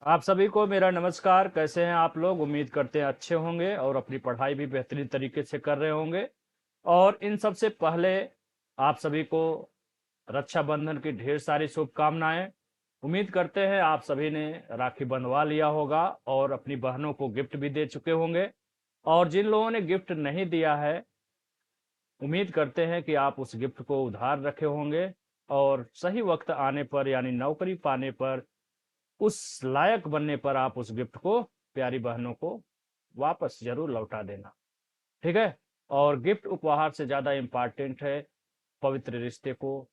आप सभी को मेरा नमस्कार। कैसे हैं आप लोग? उम्मीद करते हैं अच्छे होंगे और अपनी पढ़ाई भी बेहतरीन तरीके से कर रहे होंगे। और इन सबसे पहले आप सभी को रक्षाबंधन की ढेर सारी शुभकामनाएं। उम्मीद करते हैं आप सभी ने राखी बंधवा लिया होगा और अपनी बहनों को गिफ्ट भी दे चुके होंगे। और जिन लोगों ने गिफ्ट नहीं दिया है, उम्मीद करते हैं कि आप उस गिफ्ट को उधार रखे होंगे और सही वक्त आने पर यानी नौकरी पाने पर, उस लायक बनने पर आप उस गिफ्ट को प्यारी बहनों को वापस जरूर लौटा देना। ठीक है? और गिफ्ट उपहार से ज्यादा इंपॉर्टेंट है पवित्र रिश्ते को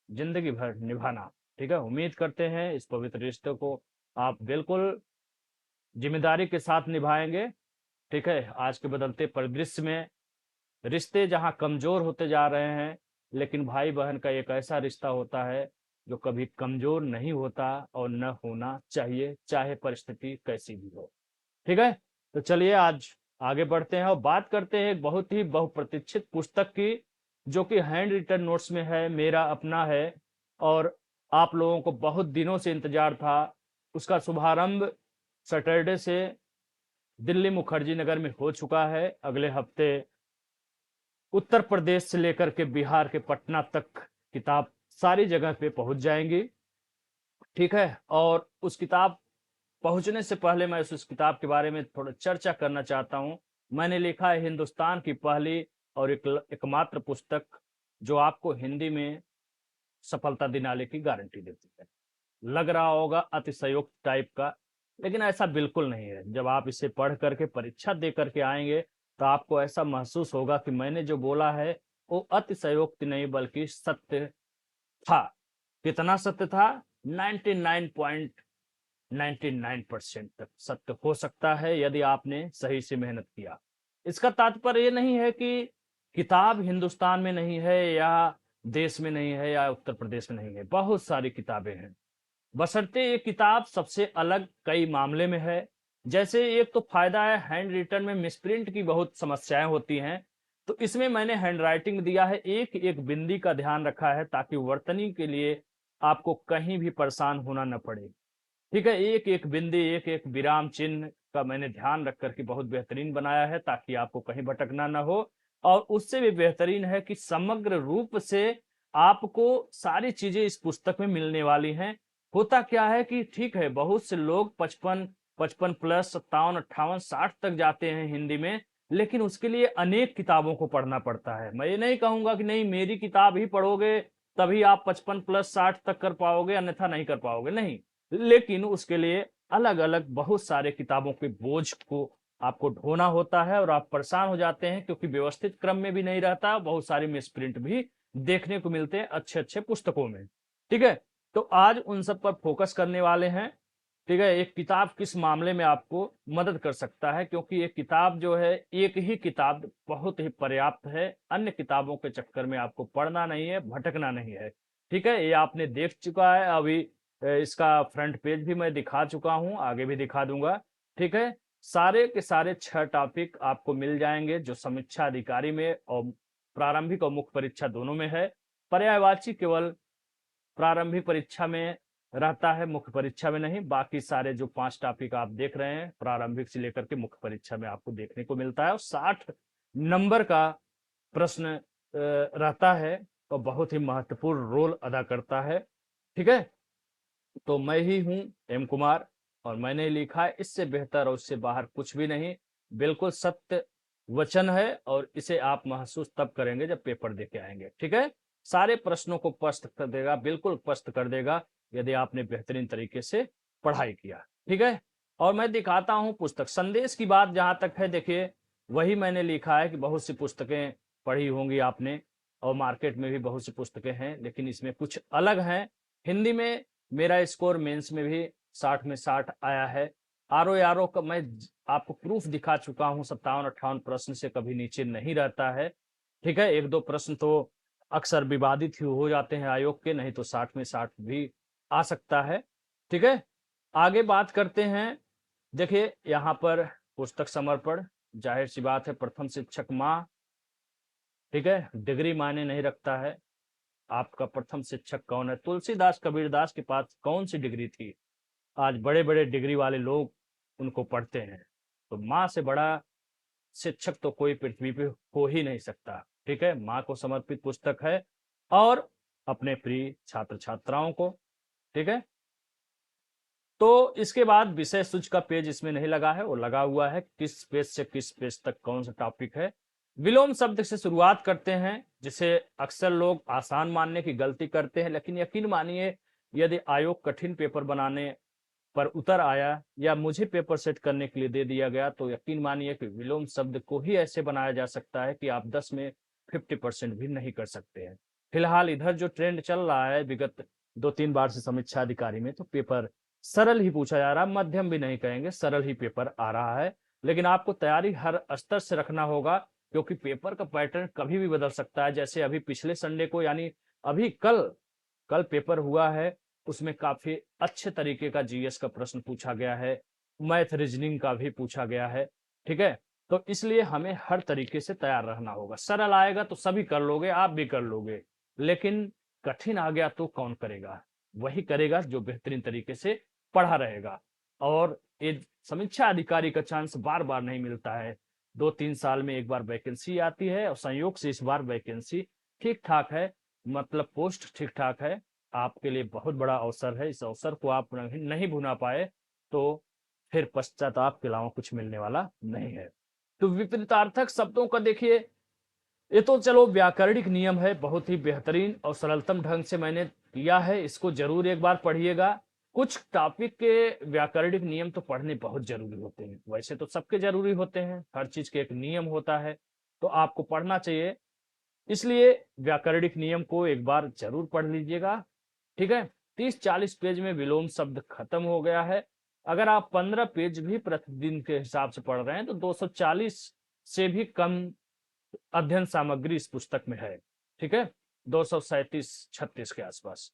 जिंदगी भर निभाना। ठीक है? उम्मीद करते हैं इस पवित्र रिश्ते को आप बिल्कुल जिम्मेदारी के साथ निभाएंगे। ठीक है? आज के बदलते परिदृश्य में रिश्ते जहां कमजोर होते जा रहे हैं, लेकिन भाई बहन का एक ऐसा रिश्ता होता है जो कभी कमजोर नहीं होता और न होना चाहिए, चाहे परिस्थिति कैसी भी हो। ठीक है? तो चलिए आज आगे बढ़ते हैं और बात करते हैं एक बहुत ही बहुप्रतीक्षित पुस्तक की, जो कि हैंड रिटन नोट्स में है, मेरा अपना है। और आप लोगों को बहुत दिनों से इंतजार था। उसका शुभारंभ सैटरडे से दिल्ली मुखर्जी नगर में हो चुका है। अगले हफ्ते उत्तर प्रदेश से लेकर के बिहार के पटना तक किताब सारी जगह पे पहुंच जाएंगी। ठीक है? और उस किताब पहुंचने से पहले मैं उस किताब के बारे में थोड़ा चर्चा करना चाहता हूं। मैंने लिखा है हिंदुस्तान की पहली और एकमात्र पुस्तक जो आपको हिंदी में सफलता दिलाने की गारंटी देती है। लग रहा होगा अतिशयोक्त टाइप का, लेकिन ऐसा बिल्कुल नहीं है। जब आप इसे पढ़ करके परीक्षा दे करके आएंगे तो आपको ऐसा महसूस होगा कि मैंने जो बोला है वो अतिशयोक्त नहीं बल्कि सत्य था। कितना सत्य था? 99.99% तक सत्य हो सकता है यदि आपने सही से मेहनत किया। इसका तात्पर्य ये नहीं है कि किताब हिंदुस्तान में नहीं है या देश में नहीं है या उत्तर प्रदेश में नहीं है। बहुत सारी किताबें हैं, बशर्ते ये किताब सबसे अलग कई मामले में है। जैसे एक तो फायदा है, हैंड रिटन में मिसप्रिंट की बहुत समस्याएं होती हैं, तो इसमें मैंने हैंड राइटिंग दिया है, एक एक बिंदी का ध्यान रखा है ताकि वर्तनी के लिए आपको कहीं भी परेशान होना न पड़े। ठीक है? एक एक बिंदी, एक एक विराम चिन्ह का मैंने ध्यान रख करके बहुत बेहतरीन बनाया है ताकि आपको कहीं भटकना ना हो। और उससे भी बेहतरीन है कि समग्र रूप से आपको सारी चीजें इस पुस्तक में मिलने वाली हैं। होता क्या है कि ठीक है, बहुत से लोग 55 55 प्लस 57 58 60 तक जाते हैं हिंदी में, लेकिन उसके लिए अनेक किताबों को पढ़ना पड़ता है। मैं ये नहीं कहूंगा कि नहीं, मेरी किताब ही पढ़ोगे तभी आप 55 प्लस 60 तक कर पाओगे, अन्यथा नहीं कर पाओगे, नहीं। लेकिन उसके लिए अलग अलग बहुत सारे किताबों के बोझ को आपको ढोना होता है और आप परेशान हो जाते हैं क्योंकि व्यवस्थित क्रम में भी नहीं रहता। बहुत सारे मिसप्रिंट भी देखने को मिलते हैं अच्छे अच्छे पुस्तकों में। ठीक है? तो आज उन सब पर फोकस करने वाले हैं। ठीक है? एक किताब किस मामले में आपको मदद कर सकता है, क्योंकि एक किताब जो है, एक ही किताब बहुत ही पर्याप्त है। अन्य किताबों के चक्कर में आपको पढ़ना नहीं है, भटकना नहीं है। ठीक है? ये आपने देख चुका है अभी। इसका फ्रंट पेज भी मैं दिखा चुका हूं, आगे भी दिखा दूंगा। ठीक है? सारे के सारे 6 टॉपिक आपको मिल जाएंगे जो समीक्षा अधिकारी में और प्रारंभिक और मुख्य परीक्षा दोनों में है। पर्यायवाची केवल प्रारंभिक परीक्षा में रहता है, मुख्य परीक्षा में नहीं। बाकी सारे जो 5 टॉपिक आप देख रहे हैं प्रारंभिक से लेकर के मुख्य परीक्षा में आपको देखने को मिलता है। और 60 नंबर का प्रश्न रहता है और बहुत ही महत्वपूर्ण रोल अदा करता है। ठीक है? तो मैं ही हूं एम कुमार और मैंने लिखा है, इससे बेहतर और उससे बाहर कुछ भी नहीं। बिल्कुल सत्य वचन है और इसे आप महसूस तब करेंगे जब पेपर देके आएंगे। ठीक है? सारे प्रश्नों को स्पष्ट कर देगा, बिल्कुल स्पष्ट कर देगा यदि आपने बेहतरीन तरीके से पढ़ाई किया। ठीक है? और मैं दिखाता हूं पुस्तक। संदेश की बात जहां तक है, देखिए वही मैंने लिखा है कि बहुत सी पुस्तकें पढ़ी होंगी आपने और मार्केट में भी बहुत सी पुस्तकें हैं, लेकिन इसमें कुछ अलग हैं। हिंदी में मेरा स्कोर मेंस में भी 60 में 60 आया है। आर ओ का मैं आपको प्रूफ दिखा चुका हूं, 57-58 प्रश्न से कभी नीचे नहीं रहता है। ठीक है? एक दो प्रश्न तो अक्सर विवादित ही हो जाते हैं आयोग के, नहीं तो 60 में 60 भी आ सकता है। ठीक है? आगे बात करते हैं। देखिए यहाँ पर पुस्तक समर्पण, जाहिर सी बात है प्रथम शिक्षक माह। ठीक है? डिग्री मायने नहीं रखता है। आपका प्रथम शिक्षक कौन है? तुलसीदास कबीरदास के पास कौन सी डिग्री थी? आज बड़े-बड़े डिग्री वाले लोग उनको पढ़ते हैं। तो माँ से बड़ा शिक्षक तो कोई पृथ्वी पे हो ही नहीं सकता। ठीक है? माँ को समर्पित पुस्तक है और अपने प्रिय छात्र-छात्राओं को। ठीक है? तो इसके बाद विषय सूची का पेज इसमें नहीं लगा है, वो लगा हुआ है किस पेज से किस पेज तक कौन सा टॉपिक है। विलोम शब्द से शुरुआत करते हैं, जिसे अक्सर लोग आसान मानने की गलती करते हैं, लेकिन यकीन मानिए यदि आयोग कठिन पेपर बनाने पर उतर आया या मुझे पेपर सेट करने के लिए दे दिया गया, तो यकीन मानिए कि विलोम शब्द को ही ऐसे बनाया जा सकता है कि आप 10 में 50% भी नहीं कर सकते हैं। फिलहाल इधर जो ट्रेंड चल रहा है विगत 2-3 बार से समीक्षा अधिकारी में, तो पेपर सरल ही पूछा जा रहा है, मध्यम भी नहीं कहेंगे, सरल ही पेपर आ रहा है। लेकिन आपको तैयारी हर स्तर से रखना होगा, क्योंकि पेपर का पैटर्न कभी भी बदल सकता है। जैसे अभी पिछले संडे को, यानी अभी कल कल पेपर हुआ है, उसमें काफी अच्छे तरीके का जीएस का प्रश्न पूछा गया है, मैथ रीजनिंग का भी पूछा गया है। ठीक है? तो इसलिए हमें हर तरीके से तैयार रहना होगा। सरल आएगा तो सभी कर लोगे, आप भी कर लोगे, लेकिन कठिन आ गया तो कौन करेगा? वही करेगा जो बेहतरीन तरीके से पढ़ा रहेगा। और ये समीक्षा अधिकारी का चांस बार बार नहीं मिलता है, 2-3 साल में एक बार वैकेंसी आती है, और संयोग से इस बार वैकेंसी ठीक ठाक है, मतलब पोस्ट ठीक ठाक है। आपके लिए बहुत बड़ा अवसर है, इस अवसर को आप नहीं भुना पाए तो फिर पश्चाताप के अलावा कुछ मिलने वाला नहीं है। तो विपरीतार्थक शब्दों का देखिए, ये तो चलो व्याकरणिक नियम है, बहुत ही बेहतरीन और सरलतम ढंग से मैंने दिया है, इसको जरूर एक बार पढ़िएगा। कुछ टॉपिक के व्याकरणिक नियम तो पढ़ने बहुत जरूरी होते हैं, वैसे तो सबके जरूरी होते हैं, हर चीज के एक नियम होता है, तो आपको पढ़ना चाहिए। इसलिए व्याकरणिक नियम को एक बार जरूर पढ़ लीजिएगा। ठीक है? 30-40 पेज में विलोम शब्द खत्म हो गया है। अगर आप 15 पेज भी प्रतिदिन के हिसाब से पढ़ रहे हैं, तो 240 से भी कम अध्ययन सामग्री इस पुस्तक में है। ठीक है? 237-36 के आसपास।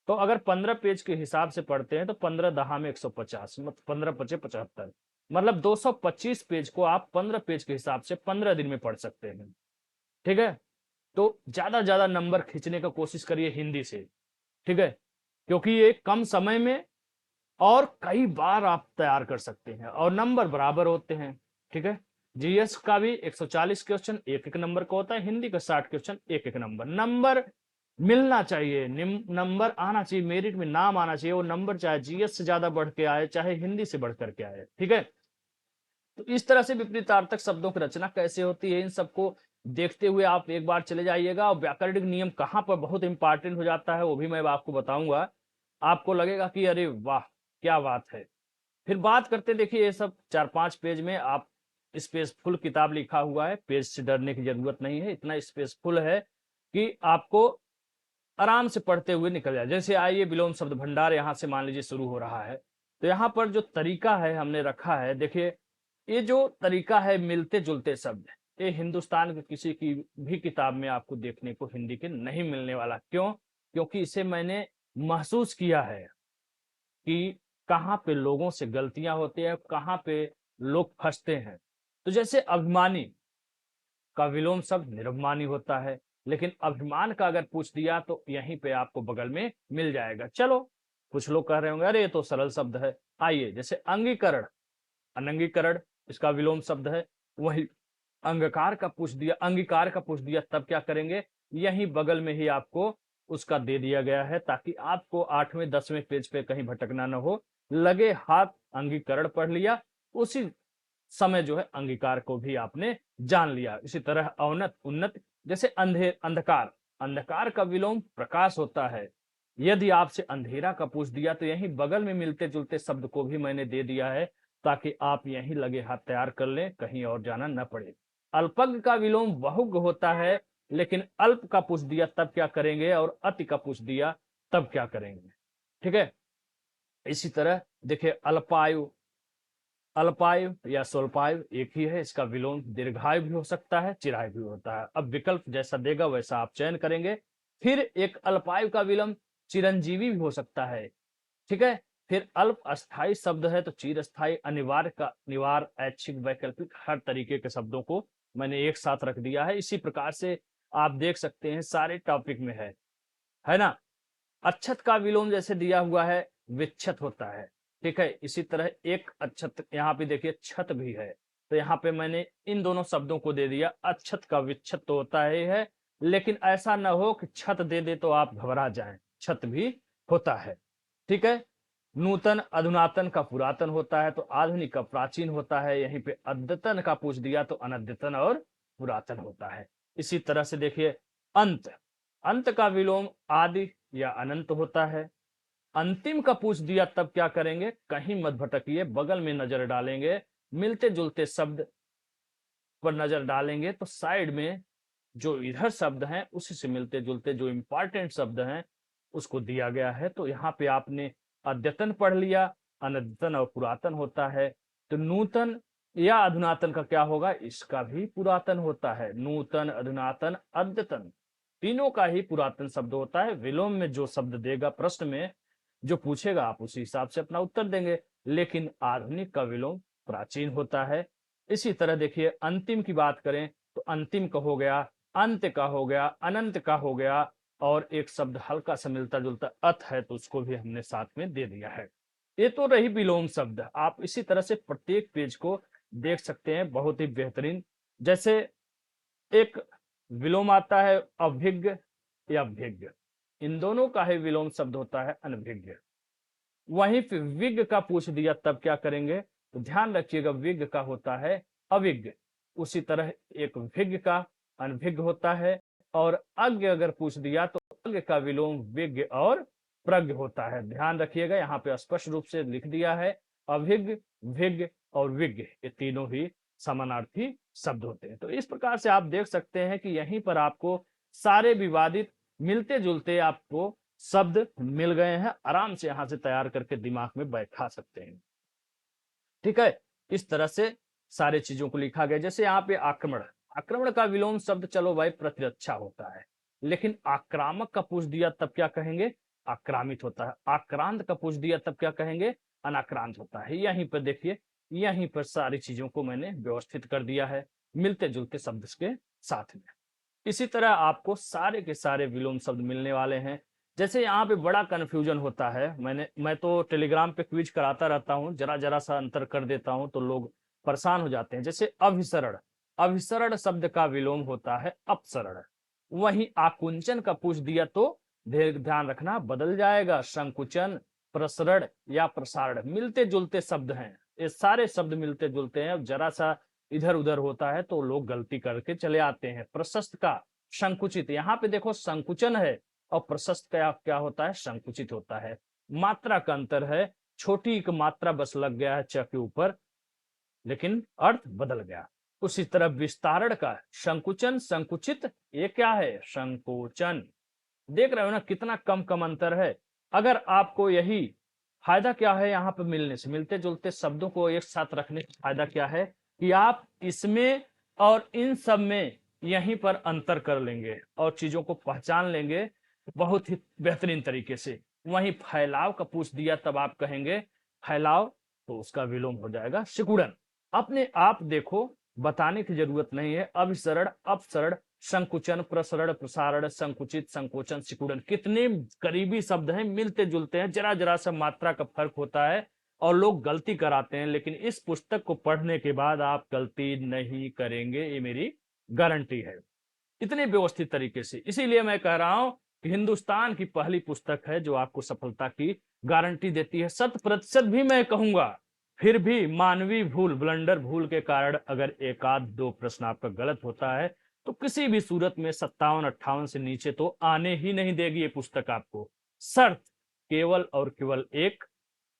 तो अगर 15 पेज के हिसाब से पढ़ते हैं, तो 15 दहा में 150, मतलब 15 पचे 75, मतलब 225 पेज को आप 15 पेज के हिसाब से 15 दिन में पढ़ सकते हैं। ठीक है? तो ज्यादा नंबर खींचने का कोशिश करिए हिंदी से। ठीक है? क्योंकि ये कम समय में और कई बार आप तैयार कर सकते हैं, और नंबर बराबर होते हैं। ठीक है? जीएस का भी 140 क्वेश्चन एक एक नंबर का होता है, हिंदी का 60 क्वेश्चन एक एक नंबर। नंबर मिलना चाहिए, नंबर आना चाहिए, मेरिट में नाम आना चाहिए, वो नंबर चाहे जीएस से ज्यादा बढ़ के आए, चाहे हिंदी से बढ़ करके आए। ठीक है? तो इस तरह से विपरीतार्थक शब्दों की रचना कैसे होती है, इन सबको देखते हुए आप एक बार चले जाइएगा। और व्याकरणिक नियम कहाँ पर बहुत इंपॉर्टेंट हो जाता है, वो भी मैं आपको बताऊंगा। आपको लगेगा कि अरे वाह, क्या बात है। फिर बात करते, देखिए ये सब 4-5 पेज में आप स्पेसफुल किताब लिखा हुआ है, पेज से डरने की जरूरत नहीं है, इतना स्पेसफुल है कि आपको आराम से पढ़ते हुए निकल जाए। जैसे आइए विलोम शब्द भंडार यहाँ से मान लीजिए शुरू हो रहा है, तो यहाँ पर जो तरीका है हमने रखा है, देखिए ये जो तरीका है, मिलते जुलते शब्द, ये हिंदुस्तान के किसी की भी किताब में आपको देखने को हिंदी के नहीं मिलने वाला। क्यों? क्योंकि इसे मैंने महसूस किया है कि कहाँ पे लोगों से गलतियां होती है, कहाँ पे लोग फंसते हैं। तो जैसे अभिमानी का विलोम शब्द निरभिमानी होता है, लेकिन अभिमान का अगर पूछ दिया तो यहीं पे आपको बगल में मिल जाएगा। चलो, कुछ लोग कह रहे होंगे अरे ये तो सरल शब्द है। आइए, जैसे अंगीकरण, अनंगीकरण इसका विलोम शब्द है। वही अंगकार का पूछ दिया, अंगीकार का पूछ दिया, तब क्या करेंगे? यहीं बगल में ही आपको उसका दे दिया गया है, ताकि आपको 8वें 10वें पेज पे कहीं भटकना न हो। लगे हाथ अंगीकरण पढ़ लिया, उसी समय जो है अंगीकार को भी आपने जान लिया। इसी तरह अवनत उन्नत, जैसे अंधकार, अंधकार का विलोम प्रकाश होता है। यदि आपसे अंधेरा का पूछ दिया, तो यहीं बगल में मिलते जुलते शब्द को भी मैंने दे दिया है, ताकि आप यहीं लगे हाथ तैयार कर लें, कहीं और जाना न पड़े। अल्पज्ञ का विलोम बहुज्ञ होता है, लेकिन अल्प का पूछ दिया तब क्या करेंगे, और अति का पूछ दिया तब क्या करेंगे। ठीक है? इसी तरह देखिए अल्पायु, अल्पायु या स्वल्पायु एक ही है, इसका विलोम दीर्घायु भी हो सकता है, चिरायु भी होता है। अब विकल्प जैसा देगा वैसा आप चयन करेंगे। फिर एक अल्पायु का विलोम चिरंजीवी भी हो सकता है। ठीक है? फिर अल्प अस्थाई शब्द है, तो चिरस्थाई, अनिवार्य का निवार, ऐच्छिक, वैकल्पिक, हर तरीके के शब्दों को मैंने एक साथ रख दिया है। इसी प्रकार से आप देख सकते हैं सारे टॉपिक में है ना? अच्छत का विलोम जैसे दिया हुआ है, विच्छत होता है। ठीक है। इसी तरह एक अक्षत, यहाँ पे देखिए छत भी है, तो यहाँ पे मैंने इन दोनों शब्दों को दे दिया। अक्षत का विच्छत तो होता ही है, लेकिन ऐसा न हो कि छत दे दे तो आप घबरा जाएं, छत भी होता है। ठीक है। नूतन अधुनातन का पुरातन होता है, तो आधुनिक का प्राचीन होता है। यहीं पे अद्यतन का पूछ दिया तो अनद्यतन और पुरातन होता है। इसी तरह से देखिए अंत, अंत का विलोम आदि या अनंत होता है। अंतिम का पूछ दिया तब क्या करेंगे, कहीं मत भटकिए, बगल में नजर डालेंगे, मिलते जुलते शब्द पर नजर डालेंगे तो साइड में जो इधर शब्द हैं उसी से मिलते जुलते जो इंपॉर्टेंट शब्द हैं उसको दिया गया है। तो यहाँ पे आपने अद्यतन पढ़ लिया, अनद्यतन और पुरातन होता है। तो नूतन या अधुनातन का क्या होगा, इसका भी पुरातन होता है। नूतन, अधुनातन, अद्यतन तीनों का ही पुरातन शब्द होता है। विलोम में जो शब्द देगा प्रश्न में, जो पूछेगा आप उसी हिसाब से अपना उत्तर देंगे, लेकिन आधुनिक का विलोम प्राचीन होता है। इसी तरह देखिए अंतिम की बात करें तो अंतिम का हो गया, अंत का हो गया, अनंत का हो गया, और एक शब्द हल्का सा मिलता जुलता अत है तो उसको भी हमने साथ में दे दिया है। ये तो रही विलोम शब्द। आप इसी तरह से प्रत्येक पेज को देख सकते हैं, बहुत ही बेहतरीन। जैसे एक विलोम आता है अभिज्ञ या विज्ञ, इन दोनों का ही विलोम शब्द होता है अनभिज्ञ। वहीं फिर विज्ञ का पूछ दिया तब क्या करेंगे, तो ध्यान रखिएगा विज्ञ का होता है अविज्ञ। उसी तरह एक विज्ञ का अनभिज्ञ होता है, और अज्ञ अगर पूछ दिया तो अज्ञ का विलोम विज्ञ और प्रज्ञ होता है। ध्यान रखिएगा, यहाँ पे स्पष्ट रूप से लिख दिया है अभिज्ञ, विज्ञ और विज्ञ, ये तीनों ही समानार्थी शब्द होते हैं। तो इस प्रकार से आप देख सकते हैं कि यहीं पर आपको सारे विवादित मिलते जुलते आपको शब्द मिल गए हैं। आराम से यहां से तैयार करके दिमाग में बैठा सकते हैं। ठीक है। इस तरह से सारे चीजों को लिखा गया। जैसे यहाँ पे आक्रमण, आक्रमण का विलोम शब्द चलो भाई प्रतिरक्षा होता है, लेकिन आक्रामक का पूछ दिया तब क्या कहेंगे, आक्रामित होता है। आक्रांत का पूछ दिया तब क्या कहेंगे, अनाक्रांत होता है। यहीं पर देखिए, यहीं पर सारी चीजों को मैंने व्यवस्थित कर दिया है मिलते जुलते शब्द के साथ में। इसी तरह आपको सारे के सारे विलोम शब्द मिलने वाले हैं। जैसे यहाँ पे बड़ा कन्फ्यूजन होता है, मैं तो टेलीग्राम पे क्विज कराता रहता हूँ, जरा जरा सा अंतर कर देता हूँ तो लोग परेशान हो जाते हैं। जैसे अभिसरण, अभिसरण शब्द का विलोम होता है अपसरण। वहीं आकुंचन का पूछ दिया तो ध्यान रखना बदल जाएगा, संकुचन, प्रसरण या प्रसारण मिलते जुलते शब्द हैं। ये सारे शब्द मिलते जुलते हैं, अब जरा सा इधर उधर होता है तो लोग गलती करके चले आते हैं। प्रशस्त का संकुचित, यहाँ पे देखो संकुचन है और प्रशस्त का क्या होता है, संकुचित होता है। मात्रा का अंतर है, छोटी एक मात्रा बस लग गया है च के ऊपर, लेकिन अर्थ बदल गया। उसी तरह विस्तारण का संकुचन संकुचित, ये क्या है, संकोचन। देख रहे हो ना कितना कम कम अंतर है। अगर आपको यही फायदा क्या है, यहाँ पे मिलने से, मिलते जुलते शब्दों को एक साथ रखने से फायदा क्या है कि आप इसमें और इन सब में यहीं पर अंतर कर लेंगे और चीजों को पहचान लेंगे बहुत ही बेहतरीन तरीके से। वहीं फैलाव का पूछ दिया तब आप कहेंगे फैलाव, तो उसका विलोम हो जाएगा सिकुड़न। अपने आप देखो, बताने की जरूरत नहीं है। अभिसरण, अपसरण, संकुचन, प्रसरण, प्रसारण, संकुचित, संकोचन, सिकुड़न, कितने करीबी शब्द हैं, मिलते जुलते हैं, जरा जरा सा मात्रा का फर्क होता है और लोग गलती कराते हैं। लेकिन इस पुस्तक को पढ़ने के बाद आप गलती नहीं करेंगे, ये मेरी गारंटी है, इतने व्यवस्थित तरीके से। इसीलिए मैं कह रहा हूं कि हिंदुस्तान की पहली पुस्तक है जो आपको सफलता की गारंटी देती है। 100% भी मैं कहूंगा, फिर भी मानवीय भूल, ब्लंडर भूल के कारण अगर एक आध दो प्रश्न आपका गलत होता है तो किसी भी सूरत में 57-58 से नीचे तो आने ही नहीं देगी ये पुस्तक आपको। शर्त केवल और केवल एक,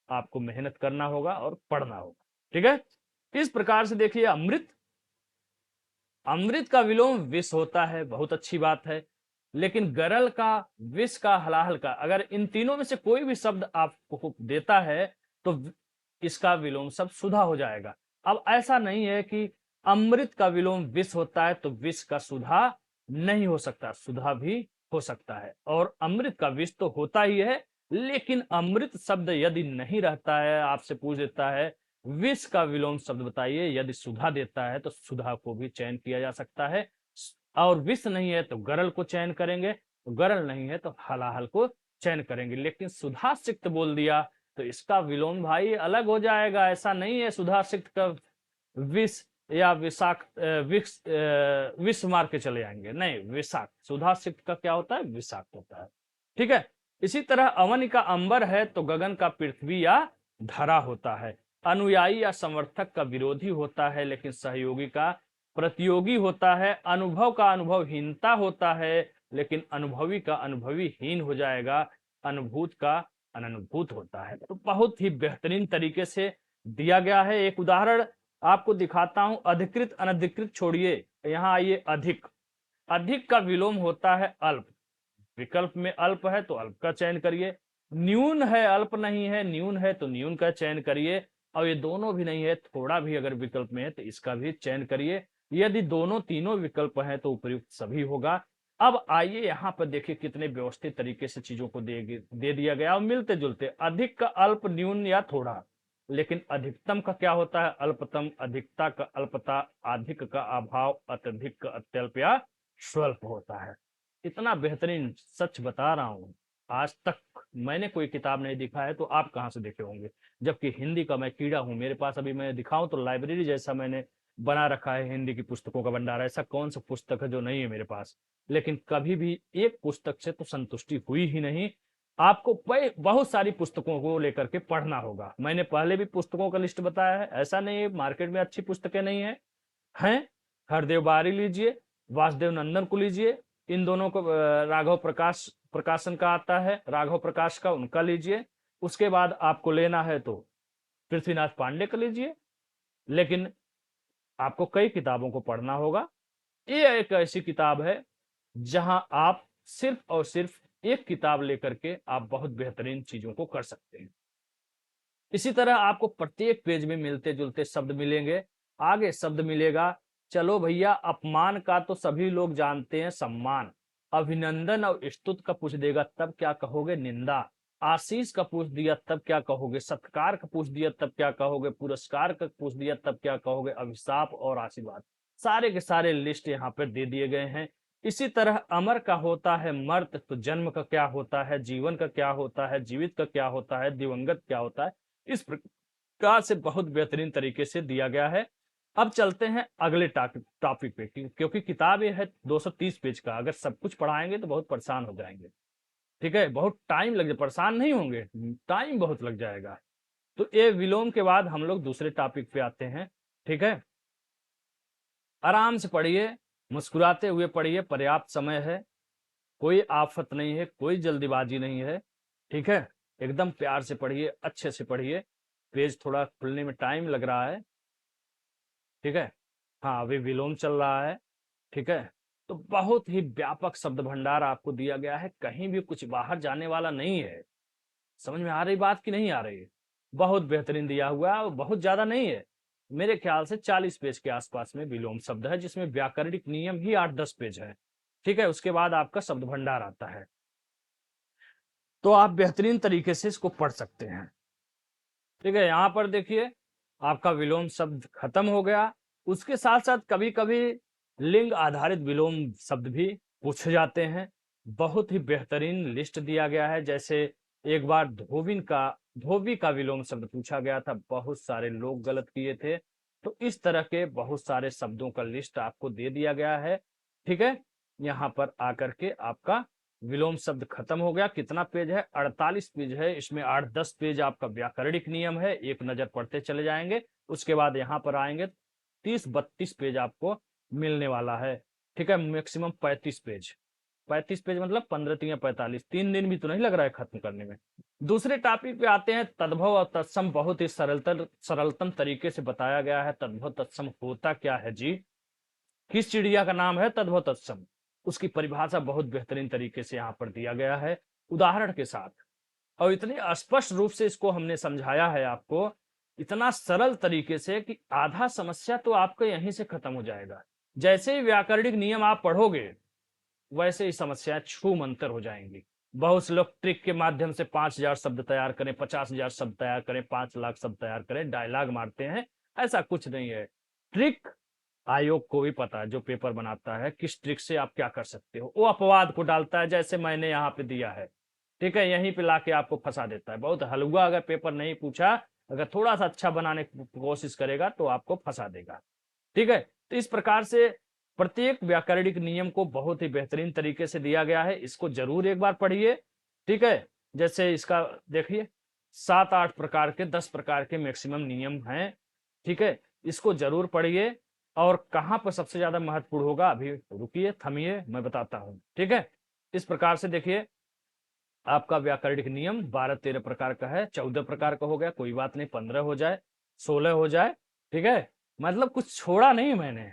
आपको मेहनत करना होगा और पढ़ना होगा। ठीक है। इस प्रकार से देखिए अमृत, अमृत का विलोम विष होता है, बहुत अच्छी बात है। लेकिन गरल का, विष का, हलाहल का, अगर इन तीनों में से कोई भी शब्द आपको देता है तो इसका विलोम शब्द सुधा हो जाएगा। अब ऐसा नहीं है कि अमृत का विलोम विष होता है तो विष का सुधा नहीं हो सकता, सुधा भी हो सकता है। और अमृत का विष तो होता ही है, लेकिन अमृत शब्द यदि नहीं रहता है, आपसे पूछ देता है विष का विलोम शब्द बताइए, यदि सुधा देता है तो सुधा को भी चयन किया जा सकता है। और विष नहीं है तो गरल को चयन करेंगे, तो गरल नहीं है तो हलाहल को चयन करेंगे। लेकिन सुधा सिक्त बोल दिया तो इसका विलोम भाई अलग हो जाएगा। ऐसा नहीं है सुधा सिक्त का विष या विष मार के चले जाएंगे, नहीं, विषाक्त। सुधा सिक्त का क्या होता है? विषाक्त होता है। ठीक है। इसी तरह अवन का अंबर है तो गगन का पृथ्वी या धरा होता है। अनुयायी या समर्थक का विरोधी होता है लेकिन सहयोगी का प्रतियोगी होता है। अनुभव का अनुभवहीनता होता है लेकिन अनुभवी का अनुभवी हीन हो जाएगा। अनुभूत का अननुभूत होता है। तो बहुत ही बेहतरीन तरीके से दिया गया है। एक उदाहरण आपको दिखाता हूं। अधिकृत अनधिकृत छोड़िए, यहां आइए। अधिक, अधिक का विलोम होता है अल्प। विकल्प में अल्प है तो अल्प का चयन करिए। न्यून है, अल्प नहीं है, न्यून है तो न्यून का चयन करिए। और ये दोनों भी नहीं है, थोड़ा भी अगर विकल्प में है तो इसका भी चयन करिए। यदि दोनों तीनों विकल्प हैं तो उपयुक्त सभी होगा। अब आइए यहाँ पर देखिए कितने व्यवस्थित तरीके से चीजों को दे दिया गया और मिलते जुलते। अधिक का अल्प, न्यून या थोड़ा। लेकिन अधिकतम का क्या होता है? अल्पतम। अधिकता का अल्पता। अधिक का अभाव। अत्यधिक का अत्यल्प या स्वल्प होता है। इतना बेहतरीन सच बता रहा हूं, आज तक मैंने कोई किताब नहीं दिखा है, तो आप कहां से देखे होंगे? जबकि हिंदी का मैं कीड़ा हूं। मेरे पास अभी मैं दिखाऊं तो लाइब्रेरी जैसा मैंने बना रखा है हिंदी की पुस्तकों का भंडार। ऐसा कौन सा पुस्तक है जो नहीं है मेरे पास? लेकिन कभी भी एक पुस्तक से तो संतुष्टि हुई ही नहीं। आपको बहुत सारी पुस्तकों को लेकर के पढ़ना होगा। मैंने पहले भी पुस्तकों का लिस्ट बताया है। ऐसा नहीं है मार्केट में अच्छी पुस्तकें नहीं है, हैं। हरदेव बारी लीजिए, वासुदेव नंदन को लीजिए। इन दोनों को राघव प्रकाश प्रकाशन का आता है, राघव प्रकाश का, उनका लीजिए। उसके बाद आपको लेना है तो पृथ्वीनाथ पांडे का लीजिए। लेकिन आपको कई किताबों को पढ़ना होगा। ये एक ऐसी किताब है जहां आप सिर्फ और सिर्फ एक किताब लेकर के आप बहुत बेहतरीन चीजों को कर सकते हैं। इसी तरह आपको प्रत्येक पेज में मिलते जुलते शब्द मिलेंगे। आगे शब्द मिलेगा, चलो भैया, अपमान का तो सभी लोग जानते हैं सम्मान। अभिनंदन और स्तुति का पूछ देगा तब क्या कहोगे? निंदा। आशीष का पूछ दिया तब क्या कहोगे? सत्कार का पूछ दिया तब क्या कहोगे? पुरस्कार का पूछ दिया तब क्या कहोगे? अभिशाप और आशीर्वाद। सारे के सारे लिस्ट यहाँ पर दे दिए गए हैं। इसी तरह अमर का होता है मर्त, तो जन्म का क्या होता है? जीवन का क्या होता है? जीवित का क्या होता है? दिवंगत क्या होता है? इस प्रकार से बहुत बेहतरीन तरीके से दिया गया है। अब चलते हैं अगले टॉपिक पे, क्योंकि किताब ये है 230 पेज का। अगर सब कुछ पढ़ाएंगे तो बहुत परेशान हो जाएंगे। ठीक है, बहुत टाइम लग जाए। परेशान नहीं होंगे, टाइम बहुत लग जाएगा। तो ये विलोम के बाद हम लोग दूसरे टॉपिक पे आते हैं। ठीक है, आराम से पढ़िए, मुस्कुराते हुए पढ़िए, पर्याप्त समय है, कोई आफत नहीं है, कोई जल्दीबाजी नहीं है। ठीक है, एकदम प्यार से पढ़िए, अच्छे से पढ़िए। पेज थोड़ा खुलने में टाइम लग रहा है। ठीक है, हाँ, अभी विलोम चल रहा है। ठीक है, तो बहुत ही व्यापक शब्द भंडार आपको दिया गया है, कहीं भी कुछ बाहर जाने वाला नहीं है। समझ में आ रही बात की नहीं आ रही है? बहुत बेहतरीन दिया हुआ है और बहुत ज्यादा नहीं है। मेरे ख्याल से 40 पेज के आसपास में विलोम शब्द है, जिसमें व्याकरणिक नियम ही 8-10 पेज है। ठीक है, उसके बाद आपका शब्द भंडार आता है, तो आप बेहतरीन तरीके से इसको पढ़ सकते हैं। ठीक है, यहाँ पर देखिए आपका विलोम शब्द खत्म हो गया। उसके साथ साथ कभी कभी लिंग आधारित विलोम शब्द भी पूछे जाते हैं। बहुत ही बेहतरीन लिस्ट दिया गया है। जैसे एक बार धोबी का विलोम शब्द पूछा गया था, बहुत सारे लोग गलत किए थे। तो इस तरह के बहुत सारे शब्दों का लिस्ट आपको दे दिया गया है। ठीक है, यहाँ पर आकर के आपका विलोम शब्द खत्म हो गया। कितना पेज है? 48 पेज है। इसमें 8-10 पेज आपका व्याकरणिक नियम है, एक नजर पढ़ते चले जाएंगे। उसके बाद यहाँ पर आएंगे 30-32 पेज आपको मिलने वाला है। ठीक है, मैक्सिमम 35 पेज। 35 पेज मतलब 15-3-45, 3 दिन भी तो नहीं लग रहा है खत्म करने में। दूसरे टॉपिक पे आते हैं, तद्भव और तत्सम। बहुत ही सरलतम तरीके से बताया गया है। तद्भव तत्सम होता क्या है जी? किस चिड़िया का नाम है तद्भव तत्सम? उसकी परिभाषा बहुत बेहतरीन तरीके से यहाँ पर दिया गया है, उदाहरण के साथ। और इतने स्पष्ट रूप से इसको हमने समझाया है आपको, इतना सरल तरीके से कि आधा समस्या तो आपको यहीं से खत्म हो जाएगा। जैसे ही व्याकरणिक नियम आप पढ़ोगे वैसे ही समस्याएं छू मंतर हो जाएंगी। बहुत से लोग ट्रिक के माध्यम से 5000 शब्द तैयार करें, 50,000 शब्द तैयार करें, 5 लाख शब्द तैयार करें, डायलॉग मारते हैं। ऐसा कुछ नहीं है। ट्रिक आयोग को भी पता है, जो पेपर बनाता है, किस ट्रिक से आप क्या कर सकते हो। वो अपवाद को डालता है, जैसे मैंने यहाँ पे दिया है। ठीक है, यहीं पे लाके आपको फंसा देता है। बहुत हलवा अगर पेपर नहीं पूछा, अगर थोड़ा सा अच्छा बनाने की कोशिश करेगा तो आपको फंसा देगा। ठीक है, तो इस प्रकार से प्रत्येक व्याकरणिक नियम को बहुत ही बेहतरीन तरीके से दिया गया है, इसको जरूर एक बार पढ़िए। ठीक है, जैसे इसका देखिए 7-8 प्रकार के 10 प्रकार के मैक्सिमम नियम हैं। ठीक है, इसको जरूर पढ़िए। और कहाँ पर सबसे ज्यादा महत्वपूर्ण होगा, अभी रुकिए, थमिए, मैं बताता हूं। ठीक है, इस प्रकार से देखिए, आपका व्याकरणिक नियम 12-13 प्रकार का है, 14 प्रकार का हो गया, कोई बात नहीं, 15 हो जाए, 16 हो जाए। ठीक है, मतलब कुछ छोड़ा नहीं मैंने,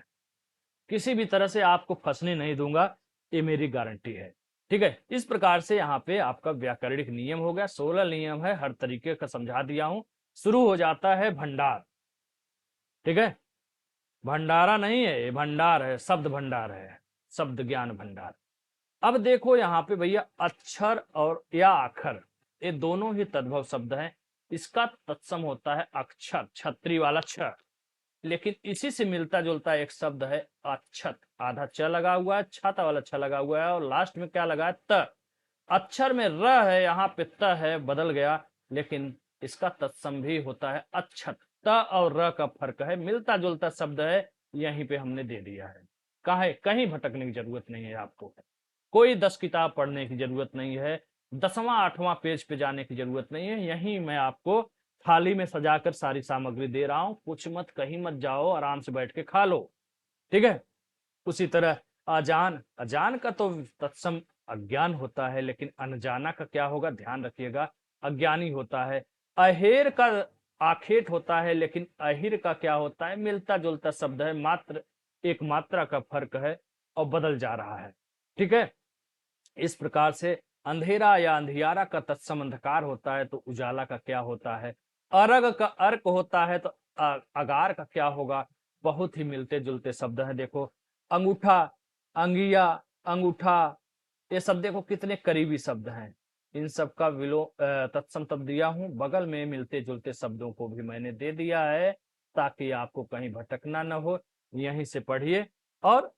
किसी भी तरह से आपको फंसने नहीं दूंगा, ये मेरी गारंटी है। ठीक है, इस प्रकार से यहाँ पे आपका व्याकरणिक नियम हो गया, 16 नियम है, हर तरीके का समझा दिया हूं। शुरू हो जाता है भंडार। ठीक है, भंडारा नहीं है, ये भंडार है, शब्द भंडार है, शब्द ज्ञान भंडार। अब देखो यहाँ पे भैया, अक्षर और या अक्षर, ये दोनों ही तद्भव शब्द हैं। इसका तत्सम होता है अक्षर, छतरी वाला छ। लेकिन इसी से मिलता जुलता एक शब्द है अक्षत, आधा च लगा हुआ है, छाता वाला छ लगा हुआ है, और लास्ट में क्या लगा है, त। अक्षर में र है, यहाँ पे त है, बदल गया, लेकिन इसका तत्सम भी होता है अक्षत। त और र का फर्क है, मिलता जुलता शब्द है, यहीं पे हमने दे दिया है। कहीं भटकने की जरूरत नहीं है आपको, कोई 10 किताब पढ़ने की जरूरत नहीं है, 10वां 8वां पेज पे जाने की जरूरत नहीं है। यहीं मैं आपको थाली में सजाकर सारी सामग्री दे रहा हूं, कुछ मत, कहीं मत जाओ, आराम से बैठ के खा लो। ठीक है, उसी तरह अजान, अजान का तो तत्सम अज्ञान होता है, लेकिन अनजाना का क्या होगा, ध्यान रखिएगा, अज्ञानी होता है। अहेर का आखेट होता है, लेकिन अहिर का क्या होता है, मिलता जुलता शब्द है, मात्र एक मात्रा का फर्क है और बदल जा रहा है। ठीक है, इस प्रकार से अंधेरा या अंधियारा का तत्सम अंधकार होता है, तो उजाला का क्या होता है। अरग का अर्क होता है, तो अगार का क्या होगा। बहुत ही मिलते जुलते शब्द हैं। देखो अंगूठा, अंगिया, अंगूठा, ये सब देखो कितने करीबी शब्द हैं। इन सब का तत्सम तब दिया हूं, बगल में मिलते जुलते शब्दों को भी मैंने दे दिया है, ताकि आपको कहीं भटकना न हो। यहीं से पढ़िए और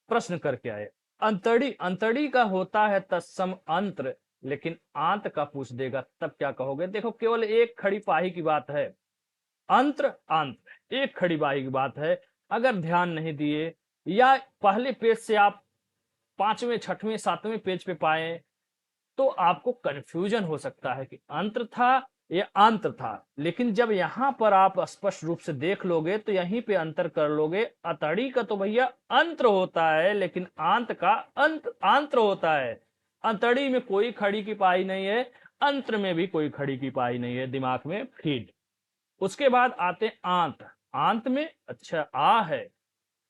प्रश्न करके आए। अंतड़ी, अंतड़ी का होता है तत्सम अंत्र, लेकिन आंत का पूछ देगा तब क्या कहोगे। देखो केवल एक खड़ी पाही की बात है, अंत्र आंत एक खड़ी पाही की बात है। अगर ध्यान नहीं दिए, या पहले पेज से आप 5वें 6वें 7वें पेज पे पाए, तो आपको कंफ्यूजन हो सकता है कि अंतर था या आंत्र था। लेकिन जब यहां पर आप स्पष्ट रूप से देख लोगे, तो यहीं पे अंतर कर लोगे। अतड़ी का तो भैया अंत्र होता है, लेकिन आंत का अंत आंत्र होता है। अंतड़ी में कोई खड़ी की पाई नहीं है, अंत्र में भी कोई खड़ी की पाई नहीं है, दिमाग में फीड। उसके बाद आते आंत, आंत में अच्छा आ है,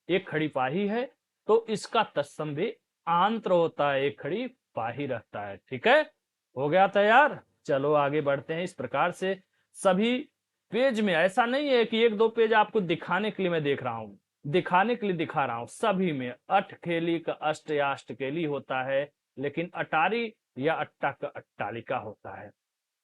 एक खड़ी पाही है, तो इसका तत्सम भी आंत्र होता है, एक खड़ी पाही रहता है। ठीक है, हो गया तैयार। चलो आगे बढ़ते हैं। इस प्रकार से सभी पेज में, ऐसा नहीं है कि 1-2 पेज आपको दिखाने के लिए मैं देख रहा हूं, दिखाने के लिए दिखा रहा हूं। सभी में अठखेली का अष्ट या अष्टकेली होता है, लेकिन अटारी या अट्टा का अट्टालिका होता है।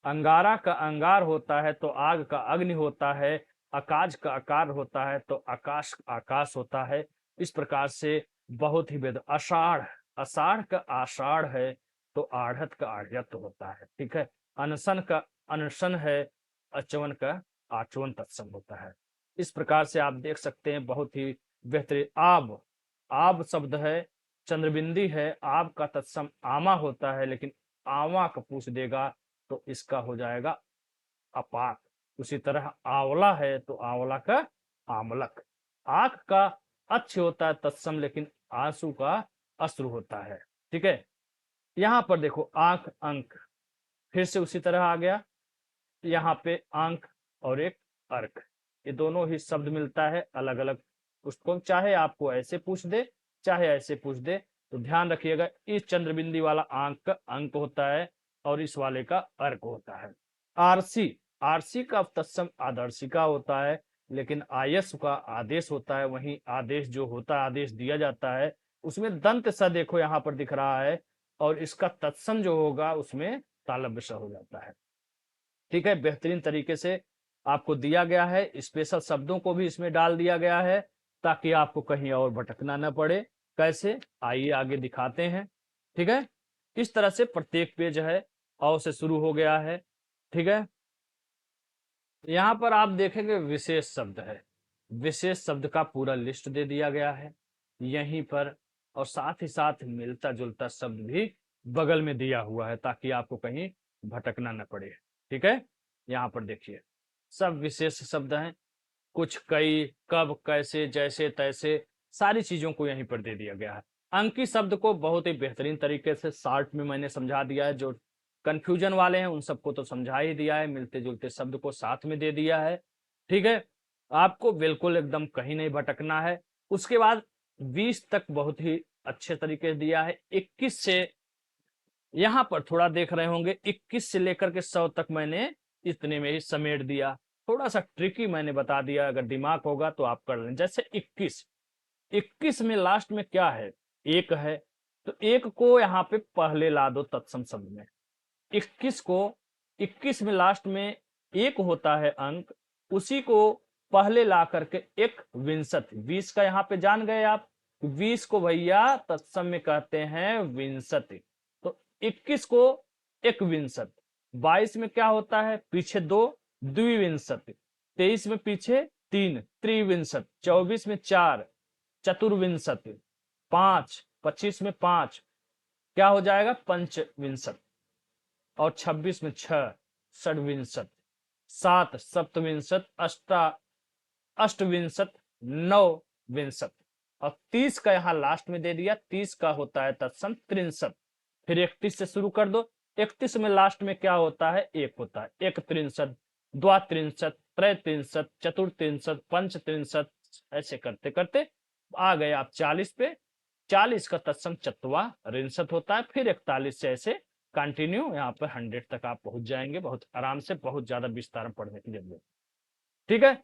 अंगारा का अंगार होता है, तो आग का अग्नि होता है। आकाश का आकार होता है, तो आकाश आकाश होता है। इस प्रकार से बहुत ही वेद। आषाढ़, आषाढ़ का आषाढ़ है, तो आढ़त का आढ़त होता है। ठीक है, अनशन का अनशन है, अचवन का आचवन तत्सम होता है। इस प्रकार से आप देख सकते हैं, बहुत ही बेहतरीन। आब, आब शब्द है, चंद्रबिंदी है, आब का तत्सम आमा होता है, लेकिन आवा का पूछ देगा तो इसका हो जाएगा अपाक। उसी तरह आंवला है, तो आंवला का आमलक। आंख का अच्छ होता है तत्सम, लेकिन आंसू का अश्रु होता है। ठीक है, यहां पर देखो आंख अंक, फिर से उसी तरह आ गया। यहाँ पे आंख और एक अर्क, ये दोनों ही शब्द मिलता है अलग अलग पुस्तकों, चाहे आपको ऐसे पूछ दे चाहे ऐसे पूछ दे। तो ध्यान रखिएगा, इस चंद्रबिंदी वाला आंक का अंक होता है, और इस वाले का अर्क होता है। आरसी, आरसी का तत्सम आदर्शिका होता है, लेकिन आयस का आदेश होता है। वहीं आदेश जो होता है, आदेश दिया जाता है, उसमें दंत स देखो यहाँ पर दिख रहा है, और इसका तत्सम जो होगा उसमें तालव्य स हो जाता है। ठीक है, बेहतरीन तरीके से आपको दिया गया है, स्पेशल शब्दों को भी इसमें डाल दिया गया है, ताकि आपको कहीं और भटकना न पड़े। कैसे, आइए आगे दिखाते हैं। ठीक है, इस तरह से प्रत्येक पेज है, अ से शुरू हो गया है, ठीक है। यहाँ पर आप देखेंगे विशेष शब्द है, विशेष शब्द का पूरा लिस्ट दे दिया गया है यहीं पर, और साथ ही साथ मिलता जुलता शब्द भी बगल में दिया हुआ है ताकि आपको कहीं भटकना न पड़े, ठीक है। यहाँ पर देखिए सब विशेष शब्द हैं, कुछ, कई, कब, कैसे, जैसे, तैसे, सारी चीजों को यहीं पर दे दिया गया है। अंकी शब्द को बहुत ही बेहतरीन तरीके से शॉर्ट में मैंने समझा दिया है, जो कंफ्यूजन वाले हैं उन सबको तो समझा ही दिया है, मिलते जुलते शब्द को साथ में दे दिया है, ठीक है। आपको बिल्कुल एकदम कहीं नहीं भटकना है। उसके बाद 20 तक बहुत ही अच्छे तरीके से दिया है। 21 से यहाँ पर थोड़ा देख रहे होंगे, 21 से लेकर के 100 तक मैंने इतने में ही समेट दिया। थोड़ा सा ट्रिकी मैंने बता दिया, अगर दिमाग होगा तो आप कर लें। जैसे 21 में लास्ट में क्या है, एक है, तो एक को यहाँ पे पहले ला दो तत्सम शब्द में। 21 को, 21 में लास्ट में एक होता है अंक, उसी को पहले ला करके एक विंशति, 20 का यहाँ पे जान गए आप, 20 को भैया तत्सम में कहते हैं विंशति। तो 21 को एक विंशति, 22 में क्या होता है, पीछे 2 द्विविंशति, 23 में पीछे 3 त्रिविंशति, 24 में 4 चतुर्विंशति, 5 25 में 5 क्या हो जाएगा, पंचविंशति, और 26 में 6 षड्विंशति, 7 सप्तविंशति, अष्टविंशति, 9 विंशति, और 30 का यहाँ लास्ट में दे दिया, 30 का होता है तत्सम त्रिंशत। फिर 31 से शुरू कर दो, 31 में लास्ट में क्या होता है, एक होता है, एक त्रिंशत, द्वात्रिंशत, त्रैत्रिंशत, चतुर्त्रिंशत, पंचत्रिंशत, ऐसे करते करते आ गए आप 40 पे। 40 का तत्सम चत्वारिंशत होता है। फिर 41 से ऐसे कंटिन्यू यहाँ पर 100 तक आप पहुंच जाएंगे बहुत आराम से, बहुत ज्यादा विस्तार में पढ़ने की जरूरत, ठीक है।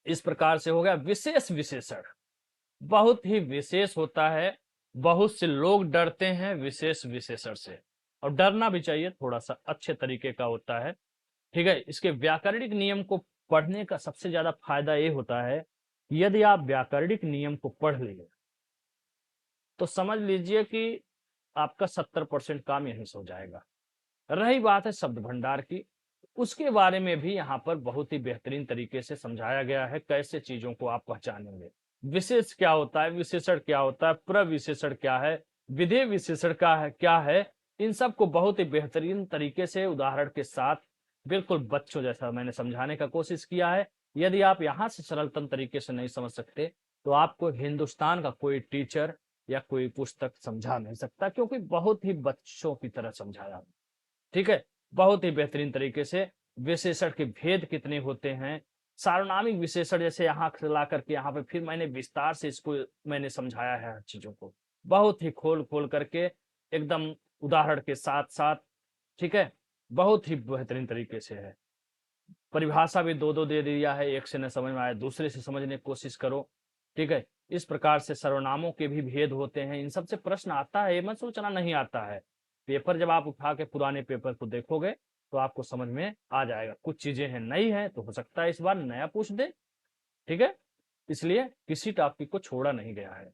इस प्रकार से हो गया विशेष विशेषण, बहुत ही विशेष होता है, बहुत से लोग डरते हैं विशेष विशेषण से, और डरना भी चाहिए, थोड़ा सा अच्छे तरीके का होता है, ठीक है। इसके व्याकरणिक नियम को पढ़ने का सबसे ज्यादा फायदा ये होता है, यदि आप व्याकरणिक नियम को पढ़ लिए तो समझ लीजिए कि आपका 70% काम यहीं से हो जाएगा। रही बात है शब्द भंडार की, उसके बारे में भी यहाँ पर बहुत ही बेहतरीन तरीके से समझाया गया है, कैसे चीजों को आप पहचानेंगे। विशेष क्या होता है, विशेषण क्या होता है, प्रविशेषण क्या है, विधेय विशेषण क्या है, इन सब को बहुत ही बेहतरीन तरीके से उदाहरण के साथ बिल्कुल बच्चों जैसा मैंने समझाने का कोशिश किया है। यदि आप यहाँ से सरलतम तरीके से नहीं समझ सकते तो आपको हिंदुस्तान का कोई टीचर या कोई पुस्तक समझा नहीं सकता, क्योंकि बहुत ही बच्चों की तरह समझाया, ठीक है। बहुत ही बेहतरीन तरीके से विशेषण के भेद कितने होते हैं, सार्वनामिक विशेषण जैसे यहाँ से ला करके यहाँ पे फिर मैंने विस्तार से इसको मैंने समझाया है हर चीजों को, बहुत ही खोल खोल करके एकदम उदाहरण के साथ साथ, ठीक है। बहुत ही बेहतरीन तरीके से है। परिभाषा भी दो दो दे दिया है, एक से न समझ में आए दूसरे से समझने की कोशिश करो, ठीक है। इस प्रकार से सर्वनामों के भी भेद होते हैं, इन सबसे प्रश्न आता है, मत सोचना नहीं आता है। पेपर जब आप उठा के पुराने पेपर को देखोगे तो आपको समझ में आ जाएगा। कुछ चीजें हैं नई है तो हो सकता है इस बार नया पूछ दे, ठीक है। इसलिए किसी टॉपिक को छोड़ा नहीं गया है,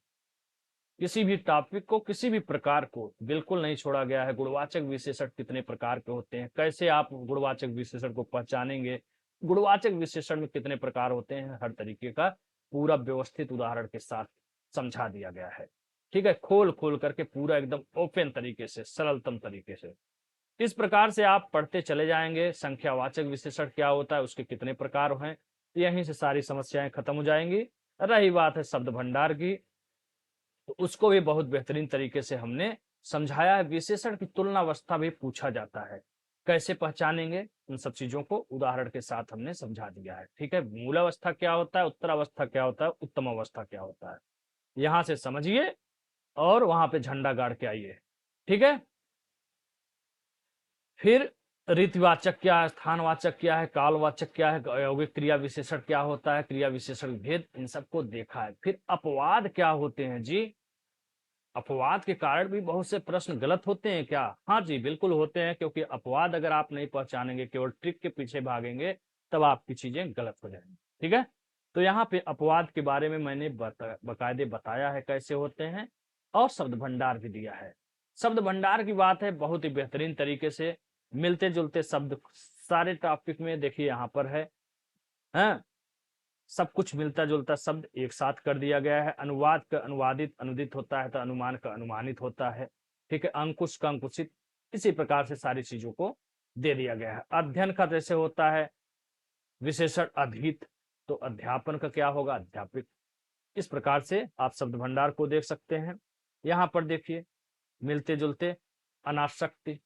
किसी भी टॉपिक को, किसी भी प्रकार को बिल्कुल नहीं छोड़ा गया है। गुणवाचक विशेषण कितने प्रकार के होते हैं, कैसे आप गुणवाचक विशेषण को पहचानेंगे, गुणवाचक विशेषण में कितने प्रकार होते हैं, हर तरीके का पूरा व्यवस्थित उदाहरण के साथ समझा दिया गया है, ठीक है। खोल खोल करके पूरा एकदम ओपन तरीके से, सरलतम तरीके से। इस प्रकार से आप पढ़ते चले जाएंगे, संख्यावाचक विशेषण क्या होता है, उसके कितने प्रकार हैं, यहीं से सारी समस्याएं खत्म हो जाएंगी। रही बात है शब्द भंडार की, तो उसको भी बहुत बेहतरीन तरीके से हमने समझाया है। विशेषण की तुलना अवस्था भी पूछा जाता है, कैसे पहचानेंगे, उन सब चीजों को उदाहरण के साथ हमने समझा दिया है, ठीक है। मूल अवस्था क्या होता है, उत्तर अवस्था क्या होता है, उत्तम अवस्था क्या होता है, यहां से समझिए और वहां पे झंडा गाड़ के आइए, ठीक है। फिर रीतिवाचक क्या है, स्थानवाचक क्या है, कालवाचक क्या है, यौगिक क्रिया विशेषण क्या होता है, क्रिया विशेषण भेद, इन सबको देखा है। फिर अपवाद क्या होते हैं जी, अपवाद के कारण भी बहुत से प्रश्न गलत होते हैं क्या, हाँ जी बिल्कुल होते हैं, क्योंकि अपवाद अगर आप नहीं पहचानेंगे, केवल ट्रिक के पीछे भागेंगे, तब आपकी चीजें गलत हो जाएंगी, ठीक है। तो यहाँ पे अपवाद के बारे में मैंने बकायदे बताया है कैसे होते हैं, और शब्द भंडार भी दिया है। शब्द भंडार की बात है बहुत ही बेहतरीन तरीके से मिलते जुलते शब्द सारे टॉपिक में देखिए यहाँ पर है, हाँ, सब कुछ मिलता जुलता शब्द एक साथ कर दिया गया है। अनुवाद का अनुवादित अनुदित होता है तो अनुमान का अनुमानित होता है, ठीक है। अंकुश का अंकुशित, इसी प्रकार से सारी चीजों को दे दिया गया है। अध्ययन का जैसे होता है विशेषण अधीत, तो अध्यापन का क्या होगा, अध्यापित। इस प्रकार से आप शब्द भंडार को देख सकते हैं। यहाँ पर देखिए मिलते जुलते अनासक्ति,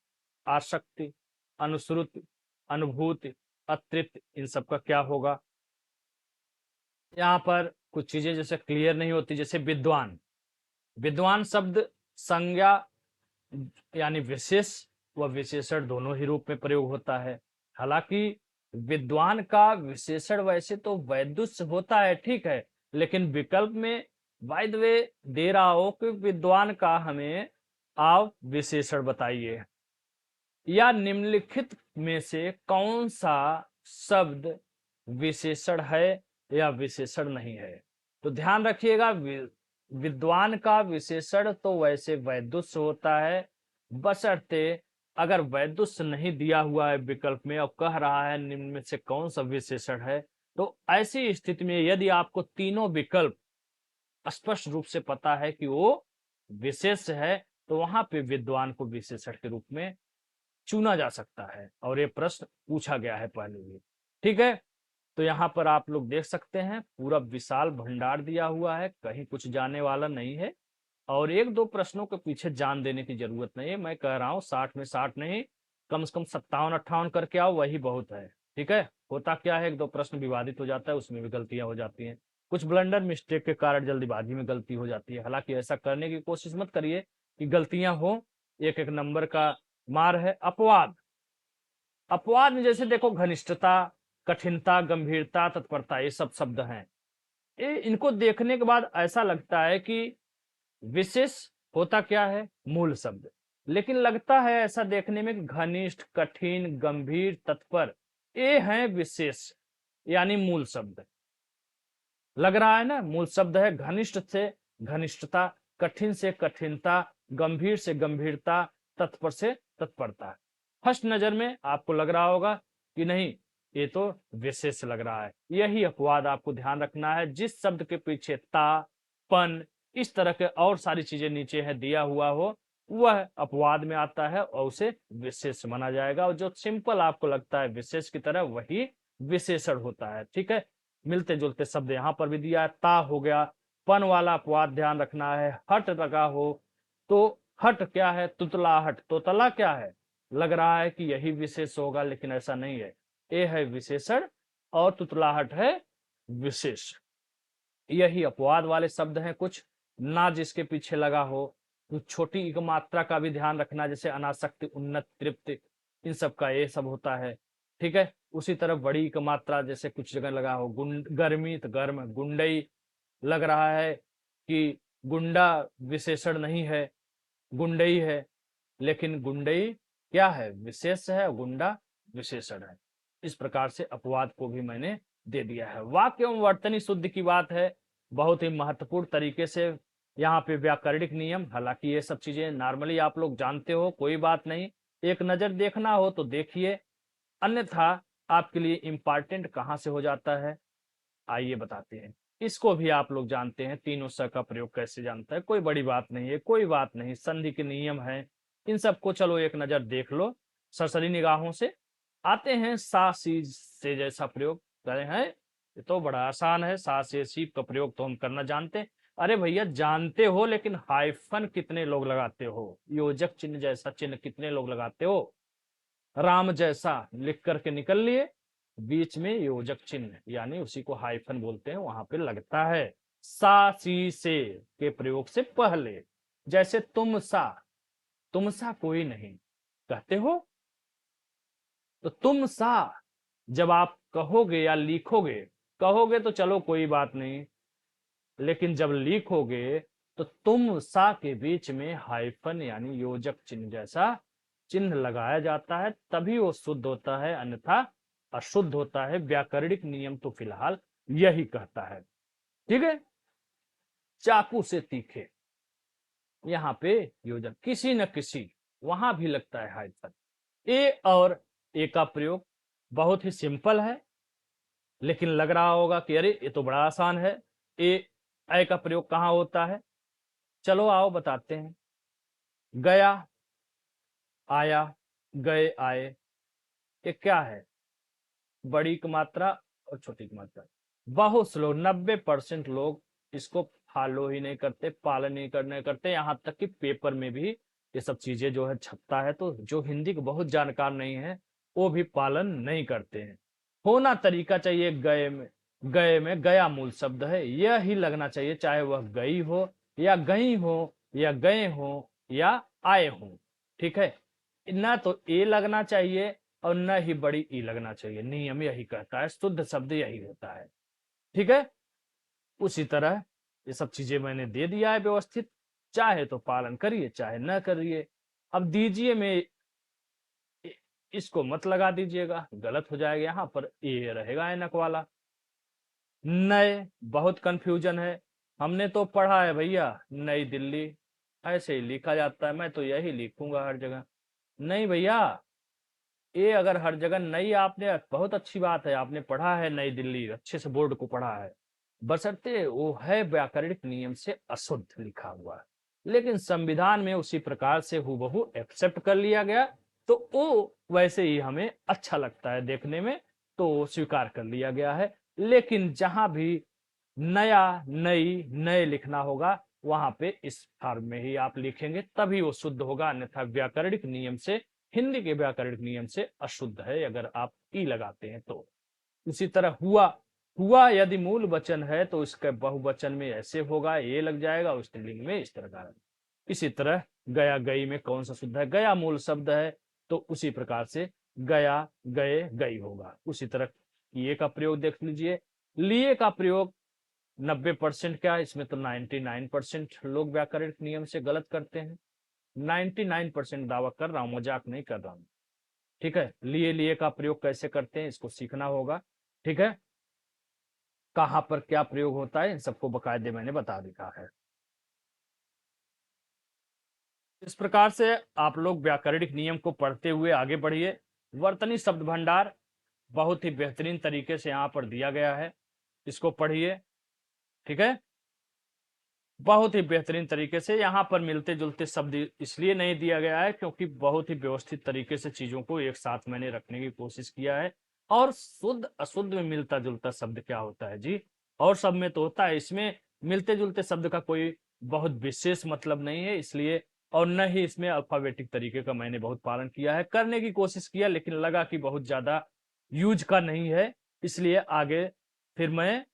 आसक्ति, अनुश्रुति, अनुभूति, अतृप्ति, इन सब का क्या होगा। यहाँ पर कुछ चीजें जैसे क्लियर नहीं होती, जैसे विद्वान, विद्वान शब्द संज्ञा यानी विशेष व विशेषण दोनों ही रूप में प्रयोग होता है। हालांकि विद्वान का विशेषण वैसे तो वैदुष्य होता है, ठीक है, लेकिन विकल्प में बाय द वे दे रहा हो कि विद्वान का हमें आप विशेषण बताइए, या निम्नलिखित में से कौन सा शब्द विशेषण है या विशेषण नहीं है। तो ध्यान रखिएगा, विद्वान का विशेषण तो वैसे वैदुष्य होता है, बशर्ते अगर वैदुष्य नहीं दिया हुआ है विकल्प में और कह रहा है निम्न में से कौन सा विशेषण है, तो ऐसी स्थिति में यदि आपको तीनों विकल्प स्पष्ट रूप से पता है कि वो विशेष है, तो वहां पे विद्वान को विशेषण के रूप में चुना जा सकता है, और ये प्रश्न पूछा गया है पहले भी, ठीक है। तो यहाँ पर आप लोग देख सकते हैं पूरा विशाल भंडार दिया हुआ है, कहीं कुछ जाने वाला नहीं है, और एक दो प्रश्नों के पीछे जान देने की जरूरत नहीं है। मैं कह रहा हूँ 60 में 60 नहीं, कम से कम 57-58 करके आओ, वही बहुत है, ठीक है। होता क्या है, एक दो प्रश्न विवादित हो जाता है, उसमें भी गलतियां हो जाती हैं, कुछ ब्लंडर मिस्टेक के कारण जल्दीबाजी में गलती हो जाती है। हालांकि ऐसा करने की कोशिश मत करिए कि गलतियां हो, एक एक नंबर का मार है। अपवाद, अपवाद में जैसे देखो घनिष्ठता, कठिनता, गंभीरता, तत्परता, ये सब शब्द हैं। इनको देखने के बाद ऐसा लगता है कि विशेष होता क्या है, मूल शब्द, लेकिन लगता है ऐसा देखने में घनिष्ठ, कठिन, गंभीर, तत्पर, ये हैं विशेष यानी मूल शब्द। लग रहा है ना, मूल शब्द है। घनिष्ठ से घनिष्ठता, कठिन से कठिनता, गंभीर से गंभीरता, तत्पर से तत्परता। फर्स्ट नजर में आपको लग रहा होगा कि नहीं ये तो विशेष लग रहा है, यही अपवाद आपको ध्यान रखना है। जिस शब्द के पीछे ता, पन, इस तरह के और सारी चीजें नीचे है दिया हुआ हो, वह अपवाद में आता है और उसे विशेष माना जाएगा, और जो सिंपल आपको लगता है विशेष की तरह, वही विशेषण होता है, ठीक है। मिलते जुलते शब्द यहाँ पर भी दिया है, ता हो गया, पन वाला अपवाद ध्यान रखना है। हट लगा हो तो हट क्या है, तुतलाहट, तोतला क्या है, लग रहा है कि यही विशेष होगा, लेकिन ऐसा नहीं है, ये है विशेषण और तुतलाहट है विशेष। यही अपवाद वाले शब्द हैं कुछ। ना जिसके पीछे लगा हो, तो छोटी एक मात्रा का भी ध्यान रखना, जैसे अनासक्ति, उन्नत, तृप्ति, इन सब का ये सब होता है, ठीक है। उसी तरह बड़ी एक मात्रा जैसे कुछ जगह लगा हो, गर्मी तो गर्म, गुंडई, लग रहा है कि गुंडा विशेषण नहीं है, गुंडई है, लेकिन गुंडई क्या है, विशेष है, गुंडा विशेषण है। इस प्रकार से अपवाद को भी मैंने दे दिया है। वाक्य एवं वर्तनी शुद्धि की बात है, बहुत ही महत्वपूर्ण तरीके से यहाँ पे व्याकरणिक नियम, हालांकि ये सब चीजें नॉर्मली आप लोग जानते हो, कोई बात नहीं, एक नजर देखना हो तो देखिए, अन्यथा आपके लिए इंपॉर्टेंट कहाँ से हो जाता है, आइए बताते हैं। इसको भी आप लोग जानते हैं, तीनों स का प्रयोग कैसे जानता है, कोई बड़ी बात नहीं है, कोई बात नहीं, संधि के नियम है, इन सबको चलो एक नजर देख लो सरसरी निगाहों से। आते हैं सा सी से जैसा प्रयोग करे हैं, ये तो बड़ा आसान है, सा से सी का प्रयोग तो हम करना जानते हैं। अरे भैया जानते हो, लेकिन हाइफन कितने लोग लगाते हो, योजक चिन्ह जैसा चिन्ह कितने लोग लगाते हो, राम जैसा लिख करके निकल लिए, बीच में योजक चिन्ह यानी उसी को हाइफन बोलते हैं, वहां पे लगता है सा सी से के प्रयोग से पहले। जैसे तुम सा कोई नहीं कहते हो, तो तुम सा जब आप कहोगे या लिखोगे, कहोगे तो चलो कोई बात नहीं, लेकिन जब लिखोगे तो तुम सा के बीच में हाइफन यानी योजक चिन्ह जैसा चिन्ह लगाया जाता है, तभी वो शुद्ध होता है, अन्यथा अशुद्ध होता है। व्याकरणिक नियम तो फिलहाल यही कहता है, ठीक है। चाकू से तीखे, यहाँ पे योजक, किसी न किसी, वहां भी लगता है हाइफन, ए और ए का प्रयोग बहुत ही सिंपल है, लेकिन लग रहा होगा कि अरे ये तो बड़ा आसान है। ए का प्रयोग कहाँ होता है? चलो आओ बताते हैं। गया, आया, गए, आए, ये क्या है? बड़ी की मात्रा और छोटी की मात्रा। बहुत से लोग 90% लोग इसको फॉलो ही नहीं करते, पालन नहीं करते। यहाँ तक कि पेपर में भी ये सब चीजें जो है छपता है, तो जो हिंदी के बहुत जानकार नहीं है वो भी पालन नहीं करते हैं। होना तरीका चाहिए गए में गया मूल शब्द है, यह ही लगना चाहिए, चाहे वह गई हो या गई हो या गए हो या आए हो। ठीक है, ना तो ए लगना चाहिए और न ही बड़ी ई लगना चाहिए। नियम यही कहता है, शुद्ध शब्द यही होता है। ठीक है, उसी तरह ये सब चीजें मैंने दे दिया है व्यवस्थित, चाहे तो पालन करिए चाहे न करिए। अब दीजिए में इसको मत लगा दीजिएगा, गलत हो जाएगा। यहाँ पर ए रहेगा ऐनक वाला। नए, बहुत कंफ्यूजन है, हमने तो पढ़ा है भैया नई दिल्ली, ऐसे ही लिखा जाता है, मैं तो यही लिखूंगा हर जगह। नहीं भैया, ये अगर हर जगह नई, आपने बहुत अच्छी बात है, आपने पढ़ा है नई दिल्ली, अच्छे से बोर्ड को पढ़ा है, बशर्ते वो है व्याकरणिक नियम से अशुद्ध लिखा हुआ है, लेकिन संविधान में उसी प्रकार से हूबहू एक्सेप्ट कर लिया गया, तो वो वैसे ही हमें अच्छा लगता है देखने में, तो स्वीकार कर लिया गया है। लेकिन जहां भी नया, नई, नए लिखना होगा, वहां पे इस फॉर्म में ही आप लिखेंगे, तभी वो शुद्ध होगा, अन्यथा व्याकरणिक नियम से, हिंदी के व्याकरणिक नियम से अशुद्ध है अगर आप ई लगाते हैं तो। इसी तरह हुआ, हुआ यदि मूल वचन है तो इसके बहुवचन में ऐसे होगा, ये लग जाएगा, स्त्रीलिंग में इस तरह का। इसी तरह गया, गई में कौन सा शुद्ध है? गया मूल शब्द है, तो उसी प्रकार से गया, गए, गई होगा। उसी तरह किए का प्रयोग देख लीजिए। लिए का प्रयोग 90% क्या, इसमें तो 99% लोग व्याकरणिक नियम से गलत करते हैं। 99% दावा कर रहा हूं, मजाक नहीं कर रहा हूं। ठीक है, लिए का प्रयोग कैसे करते हैं इसको सीखना होगा। ठीक है, कहां पर क्या प्रयोग होता है इन सबको बकायदे मैंने बता दिया है। इस प्रकार से आप लोग व्याकरणिक नियम को पढ़ते हुए आगे बढ़िए। वर्तनी शब्द भंडार बहुत ही बेहतरीन तरीके से यहाँ पर दिया गया है, इसको पढ़िए। ठीक है, बहुत ही बेहतरीन तरीके से। यहाँ पर मिलते जुलते शब्द इसलिए नहीं दिया गया है क्योंकि बहुत ही व्यवस्थित तरीके से चीजों को एक साथ मैंने रखने की कोशिश किया है। और शुद्ध अशुद्ध में मिलता जुलता शब्द क्या होता है जी? और सब में तो होता है, इसमें मिलते जुलते शब्द का कोई बहुत विशेष मतलब नहीं है, इसलिए। और न ही इसमें अल्फाबेटिक तरीके का मैंने बहुत पालन किया है, करने की कोशिश किया, लेकिन लगा कि बहुत ज्यादा यूज का नहीं है, इसलिए आगे फिर मैं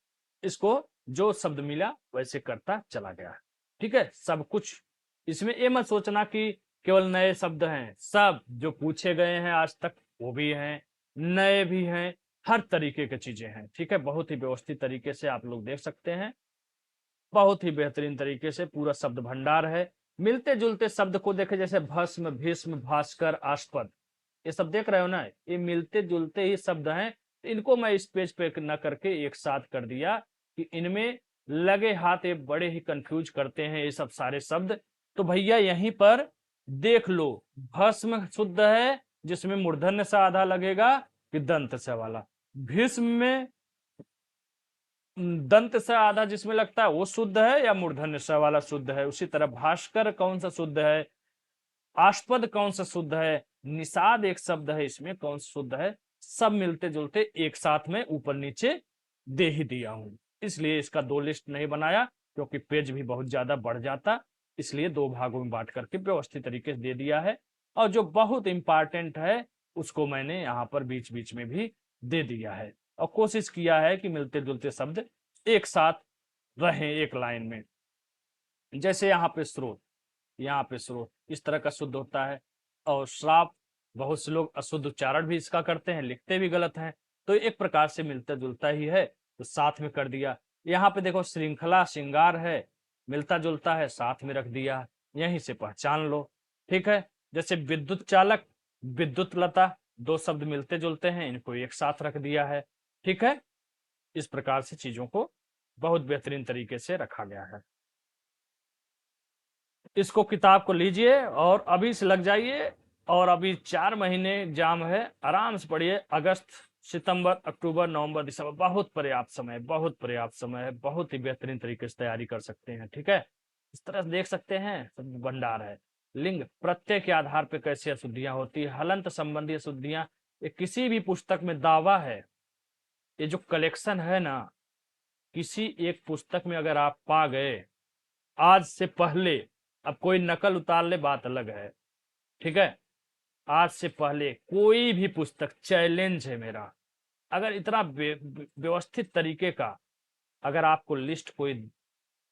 इसको जो शब्द मिला वैसे करता चला गया। ठीक है, सब कुछ इसमें ये मत सोचना कि केवल नए शब्द हैं, सब जो पूछे गए हैं आज तक वो भी हैं, नए भी हैं, हर तरीके की चीजें हैं। ठीक है, बहुत ही व्यवस्थित तरीके से आप लोग देख सकते हैं, बहुत ही बेहतरीन तरीके से पूरा शब्द भंडार है। मिलते जुलते शब्द को देखे, जैसे भस्म, भीष्म, भास्कर, आस्पद, ये सब देख रहे हो ना, ये मिलते जुलते ही शब्द हैं। इनको मैं इस पेज पे न करके एक साथ कर दिया कि इनमें लगे हाथ ये बड़े ही कंफ्यूज करते हैं ये सब सारे शब्द। तो भैया यहीं पर देख लो, भस्म शुद्ध है जिसमें मूर्धन्य सा आधा लगेगा कि दंत से वाला, भीष्म में दंत से आधा जिसमें लगता है वो शुद्ध है या मूर्धन्य स वाला शुद्ध है। उसी तरह भास्कर कौन सा शुद्ध है, आस्पद कौन सा शुद्ध है, निषाद एक शब्द है इसमें कौन सा शुद्ध है, सब मिलते जुलते एक साथ में ऊपर नीचे दे ही दिया हूं। इसलिए इसका दो लिस्ट नहीं बनाया क्योंकि पेज भी बहुत ज्यादा बढ़ जाता, इसलिए दो भागों में बांट करके व्यवस्थित तरीके से दे दिया है। और जो बहुत इंपॉर्टेंट है उसको मैंने यहाँ पर बीच बीच में भी दे दिया है, और कोशिश किया है कि मिलते जुलते शब्द एक साथ रहें एक लाइन में। जैसे यहाँ पे स्रोत, यहाँ पे स्रोत इस तरह का शुद्ध होता है, और श्राप बहुत से लोग अशुद्ध उच्चारण भी इसका करते हैं, लिखते भी गलत हैं, तो एक प्रकार से मिलता जुलता ही है, तो साथ में कर दिया। यहाँ पे देखो श्रृंखला श्रृंगार है, मिलता जुलता है, साथ में रख दिया, यहीं से पहचान लो। ठीक है, जैसे विद्युत चालक, विद्युत लता, दो शब्द मिलते जुलते हैं, इनको एक साथ रख दिया है। ठीक है, इस प्रकार से चीजों को बहुत बेहतरीन तरीके से रखा गया है। इसको किताब को लीजिए और अभी से लग जाइए, और अभी 4 महीने एग्जाम है, आराम से पढ़िए। अगस्त, सितंबर, अक्टूबर, नवंबर, दिसंबर, बहुत पर्याप्त समय है, बहुत पर्याप्त समय है, बहुत ही बेहतरीन तरीके से तैयारी कर सकते हैं। ठीक है, इस तरह से देख सकते हैं, सब भंडार है। लिंग प्रत्यय के आधार पर कैसे अशुद्धियां होती है, हलंत संबंधी अशुद्धियां, ये किसी भी पुस्तक में दावा है। ये जो कलेक्शन है ना, किसी एक पुस्तक में अगर आप पा गए आज से पहले, अब कोई नकल उतार ले बात अलग है, ठीक है, आज से पहले कोई भी पुस्तक, चैलेंज है मेरा, अगर इतना व्यवस्थित तरीके का अगर आपको लिस्ट कोई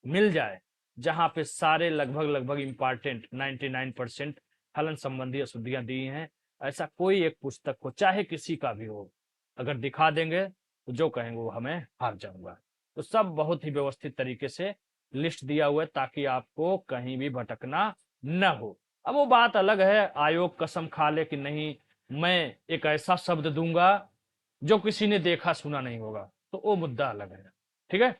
मिल जाए जहां पे सारे लगभग लगभग इंपॉर्टेंट 99% हलन संबंधी अशुद्धियां दी हैं, ऐसा कोई एक पुस्तक को, चाहे किसी का भी हो, अगर दिखा देंगे तो जो कहेंगे वो हमें हार जाऊंगा। तो सब बहुत ही व्यवस्थित तरीके से लिस्ट दिया हुआ है ताकि आपको कहीं भी भटकना न हो। अब वो बात अलग है, आयोग कसम खा ले कि नहीं मैं एक ऐसा शब्द दूंगा जो किसी ने देखा सुना नहीं होगा, तो वो मुद्दा अलग है। ठीक है,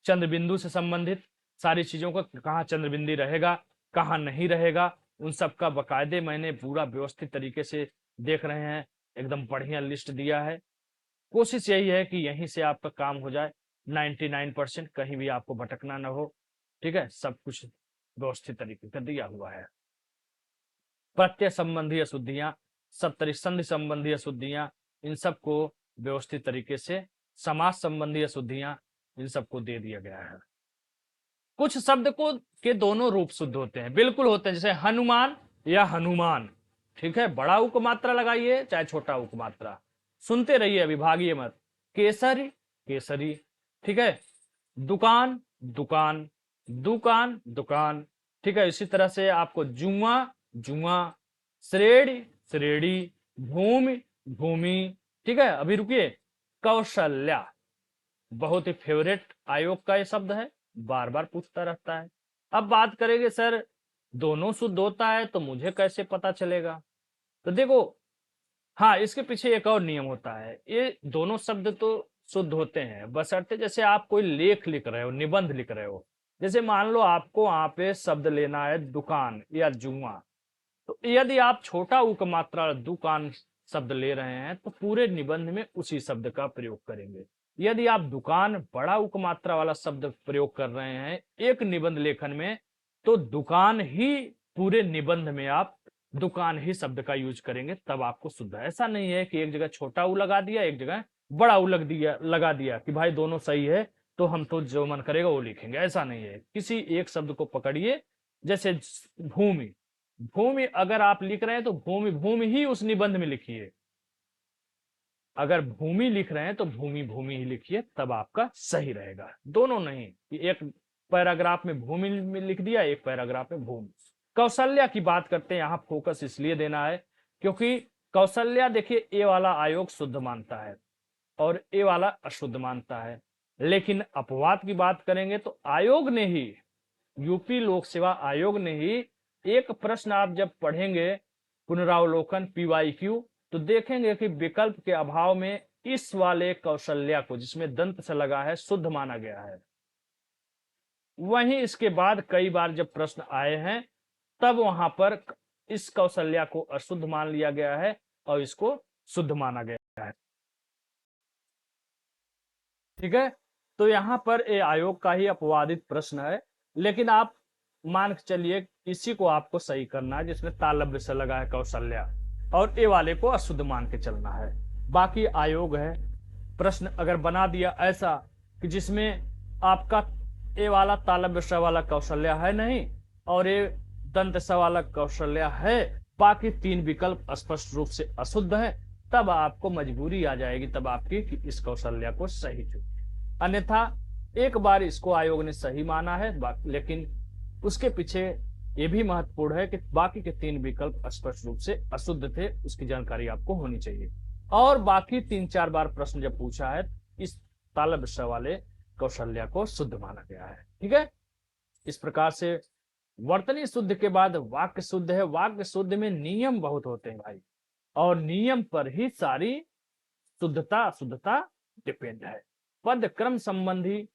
चंद्रबिंदु से संबंधित सारी चीजों का, कहाँ चंद्रबिंदी रहेगा, कहाँ नहीं रहेगा, उन सब का बकायदे मैंने पूरा व्यवस्थित तरीके से, देख रहे हैं, एकदम बढ़िया लिस्ट दिया है। कोशिश यही है कि यहीं से आपका काम हो जाए, 99% कहीं भी आपको भटकना ना हो। ठीक है, सब कुछ व्यवस्थित तरीके का दिया हुआ है। प्रत्यय संबंधी अशुद्धियां, सप्तरी संधि संबंधी अशुद्धियां, इन सबको व्यवस्थित तरीके से, समास संबंधी अशुद्धियां, इन सबको दे दिया गया है। कुछ शब्द को के दोनों रूप शुद्ध होते हैं, बिल्कुल होते हैं, जैसे हनुमान या हनुमान। ठीक है, बड़ा उक मात्रा लगाइए चाहे छोटा उक मात्रा, सुनते रहिए, अभी भागिए मत। केसरी, केसरी। ठीक है, दुकान, दुकान, दुकान, दुकान। ठीक है, इसी तरह से आपको जुआ, जुआ, श्रेणी, श्रेणी, भूमि, भूमि। ठीक है, अभी रुकिए, कौशल्या, बहुत ही फेवरेट आयोग का ये शब्द है, बार बार पूछता रहता है। अब बात करेंगे सर दोनों शुद्ध होता है तो मुझे कैसे पता चलेगा, तो देखो, हाँ, इसके पीछे एक और नियम होता है, ये दोनों शब्द तो शुद्ध होते हैं बशर्ते जैसे आप कोई लेख लिख रहे हो, निबंध लिख रहे हो। जैसे मान लो आपको वहां पे शब्द लेना है दुकान या जुआ, तो यदि आप छोटा उक मात्रा दुकान शब्द ले रहे हैं तो पूरे निबंध में उसी शब्द का प्रयोग करेंगे। यदि आप दुकान बड़ा उक मात्रा वाला शब्द प्रयोग कर रहे हैं एक निबंध लेखन में, तो दुकान ही पूरे निबंध में आप दुकान ही शब्द का यूज करेंगे, तब आपको शुद्ध है। ऐसा नहीं है कि एक जगह छोटा ऊ लगा दिया, एक जगह बड़ा ऊ लगा दिया कि भाई दोनों सही है तो हम तो जो मन करेगा वो लिखेंगे, ऐसा नहीं है। किसी एक शब्द को पकड़िए, जैसे भूमि, भूमि अगर आप लिख रहे हैं तो भूमि भूमि ही उस निबंध में लिखिए, अगर भूमि लिख रहे हैं तो भूमि भूमि ही लिखिए, तब आपका सही रहेगा। दोनों नहीं कि एक पैराग्राफ में भूमि में लिख दिया, एक पैराग्राफ में भूमि। कौशल्या की बात करते हैं, यहां फोकस इसलिए देना है क्योंकि कौशल्या, देखिए, ए वाला आयोग शुद्ध मानता है और ए वाला अशुद्ध मानता है, लेकिन अपवाद की बात करेंगे तो आयोग ने ही, यूपी लोक सेवा आयोग ने ही, एक प्रश्न आप जब पढ़ेंगे पुनरावलोकन पीवाईक्यू, तो देखेंगे कि विकल्प के अभाव में इस वाले कौशल्या को, जिसमें दंत से लगा है, शुद्ध माना गया है। वहीं इसके बाद कई बार जब प्रश्न आए हैं तब वहां पर इस कौशल्या को अशुद्ध मान लिया गया है और इसको शुद्ध माना गया है। ठीक है, तो यहां पर ए आयोग का ही अपवादित प्रश्न है, लेकिन आप मान के चलिए इसी को आपको सही करना है जिसमें तालव्य से लगा है कौशल्या, और ए वाले को अशुद्ध मान के चलना है। बाकी आयोग है, प्रश्न अगर बना दिया ऐसा कि जिसमें आपका ए वाला तालव्य स वाला कौशल्या है नहीं और ए दंत स वाला कौशल्या है, बाकी तीन विकल्प स्पष्ट रूप से अशुद्ध है, तब आपको मजबूरी आ जाएगी तब आपकी कि इस कौशल्या को सही चुने। अन्यथा एक बार इसको आयोग ने सही माना है, लेकिन उसके पीछे यह भी महत्वपूर्ण है कि बाकी के तीन विकल्प स्पष्ट रूप से अशुद्ध थे, उसकी जानकारी आपको होनी चाहिए। और बाकी 3-4 बार प्रश्न जब पूछा है, इस तालव्य स वाले कौशल्या को शुद्ध माना गया है। ठीक है, इस प्रकार से वर्तनी शुद्ध के बाद वाक्य शुद्ध है। वाक्य शुद्ध में नियम बहुत होते हैं भाई, और नियम पर ही सारी शुद्धता अशुद्धता डिपेंड है। पद क्रम संबंधी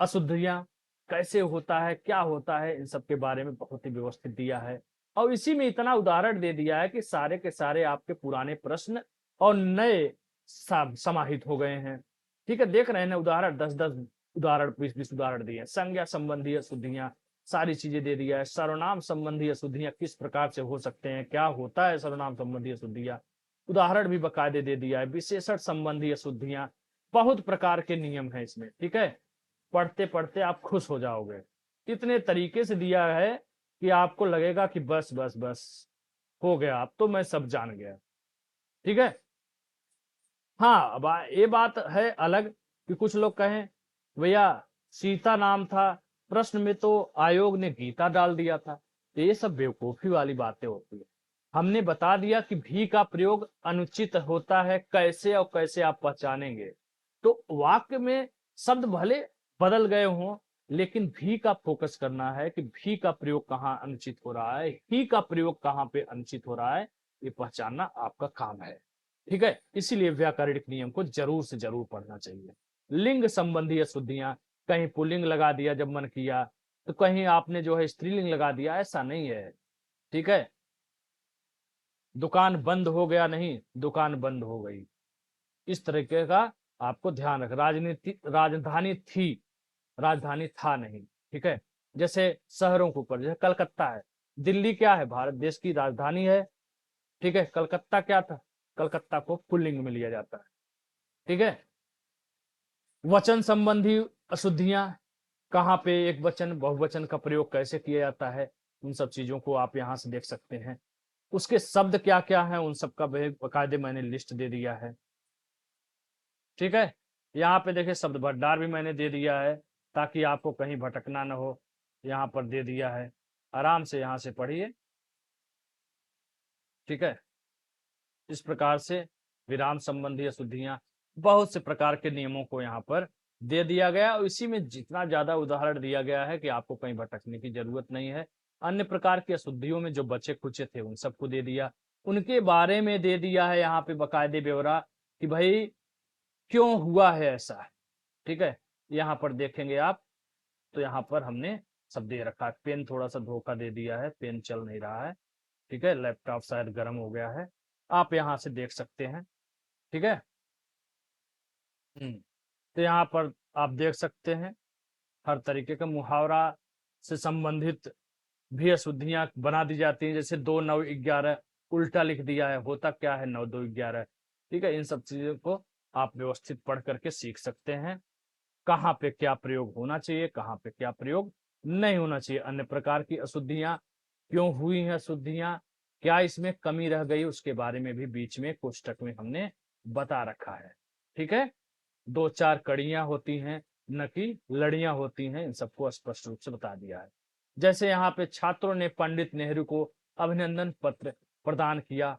अशुद्धियां कैसे होता है, क्या होता है, इन सब के बारे में बहुत ही व्यवस्थित दिया है। और इसी में इतना उदाहरण दे दिया है कि सारे के सारे आपके पुराने प्रश्न और नए समाहित हो गए हैं। ठीक है, देख रहे हैं ना, उदाहरण 10-10 उदाहरण, 20-20 उदाहरण दिए हैं। संज्ञा संबंधी अशुद्धियां, सारी चीजें दे दिया है। सर्वनाम संबंधी अशुद्धियां किस प्रकार से हो सकते हैं, क्या होता है सर्वनाम संबंधी अशुद्धियां, उदाहरण भी बकायदे दे दिया है। विशेषण संबंधी अशुद्धियां, बहुत प्रकार के नियम है इसमें। ठीक है, पढ़ते पढ़ते आप खुश हो जाओगे, इतने तरीके से दिया है कि आपको लगेगा कि बस बस बस हो गया, अब तो मैं सब जान गया। ठीक है, हाँ, अब ये बात है अलग कि कुछ लोग कहें भैया सीता नाम था, प्रश्न में तो आयोग ने गीता डाल दिया था। तो ये सब बेवकूफी वाली बातें होती है। हमने बता दिया कि भी का प्रयोग अनुचित होता है, कैसे और कैसे आप पहचानेंगे। तो वाक्य में शब्द भले बदल गए हों, लेकिन भी का फोकस करना है कि भी का प्रयोग कहाँ अनुचित हो रहा है, ही का प्रयोग कहाँ पे अनुचित हो रहा है, ये पहचानना आपका काम है। ठीक है, इसीलिए व्याकरणिक नियम को जरूर से जरूर पढ़ना चाहिए। लिंग संबंधी अशुद्धियां, कहीं पुल्लिंग लगा दिया जब मन किया, तो कहीं आपने जो है स्त्रीलिंग लगा दिया, ऐसा नहीं है। ठीक है, दुकान बंद हो गया नहीं, दुकान बंद हो गई, इस तरीके का आपको ध्यान रख। राजनीति, राजधानी थी, राजधानी था नहीं। ठीक है, जैसे शहरों के ऊपर, जैसे कलकत्ता है, दिल्ली क्या है, भारत देश की राजधानी है। ठीक है, कलकत्ता क्या था, कलकत्ता को पुल्लिंग में लिया जाता है। ठीक है, वचन संबंधी अशुद्धियां, कहाँ पे एक वचन बहुवचन का प्रयोग कैसे किया जाता है, उन सब चीजों को आप यहां से देख सकते हैं। उसके शब्द क्या क्या है, उन सब का बकायदे मैंने लिस्ट दे दिया है। ठीक है, यहाँ पे देखिए शब्द भंडार भी मैंने दे दिया है, ताकि आपको कहीं भटकना न हो। यहाँ पर दे दिया है, आराम से यहाँ से पढ़िए। ठीक है, इस प्रकार से विराम संबंधी अशुद्धियां, बहुत से प्रकार के नियमों को यहाँ पर दे दिया गया, और इसी में जितना ज्यादा उदाहरण दिया गया है कि आपको कहीं भटकने की जरूरत नहीं है। अन्य प्रकार की अशुद्धियों में जो बचे खुचे थे उन सबको दे दिया, उनके बारे में दे दिया है यहाँ पे बकायदे ब्यौरा कि भाई क्यों हुआ है ऐसा। ठीक है, यहाँ पर देखेंगे आप, तो यहाँ पर हमने सब दे रखा है। पेन थोड़ा सा धोखा दे दिया है, पेन चल नहीं रहा है। ठीक है, लैपटॉप शायद गर्म हो गया है, आप यहाँ से देख सकते हैं। ठीक है, तो यहाँ पर आप देख सकते हैं हर तरीके का मुहावरा से संबंधित भी अशुद्धियां बना दी जाती हैं। जैसे 2 9 11 उल्टा लिख दिया है, होता क्या है 9 2 11। ठीक है, इन सब चीजों को आप व्यवस्थित पढ़ करके सीख सकते हैं, कहाँ पे क्या प्रयोग होना चाहिए, कहाँ पे क्या प्रयोग नहीं होना चाहिए। अन्य प्रकार की अशुद्धियां क्यों हुई हैं, अशुद्धियां क्या इसमें कमी रह गई, उसके बारे में भी बीच में कोष्टक में हमने बता रखा है। ठीक है, 2-4 कड़ियां होती हैं, न कि लड़ियां होती हैं, इन सबको स्पष्ट रूप से बता दिया है। जैसे यहाँ पे छात्रों ने पंडित नेहरू को अभिनंदन पत्र प्रदान किया,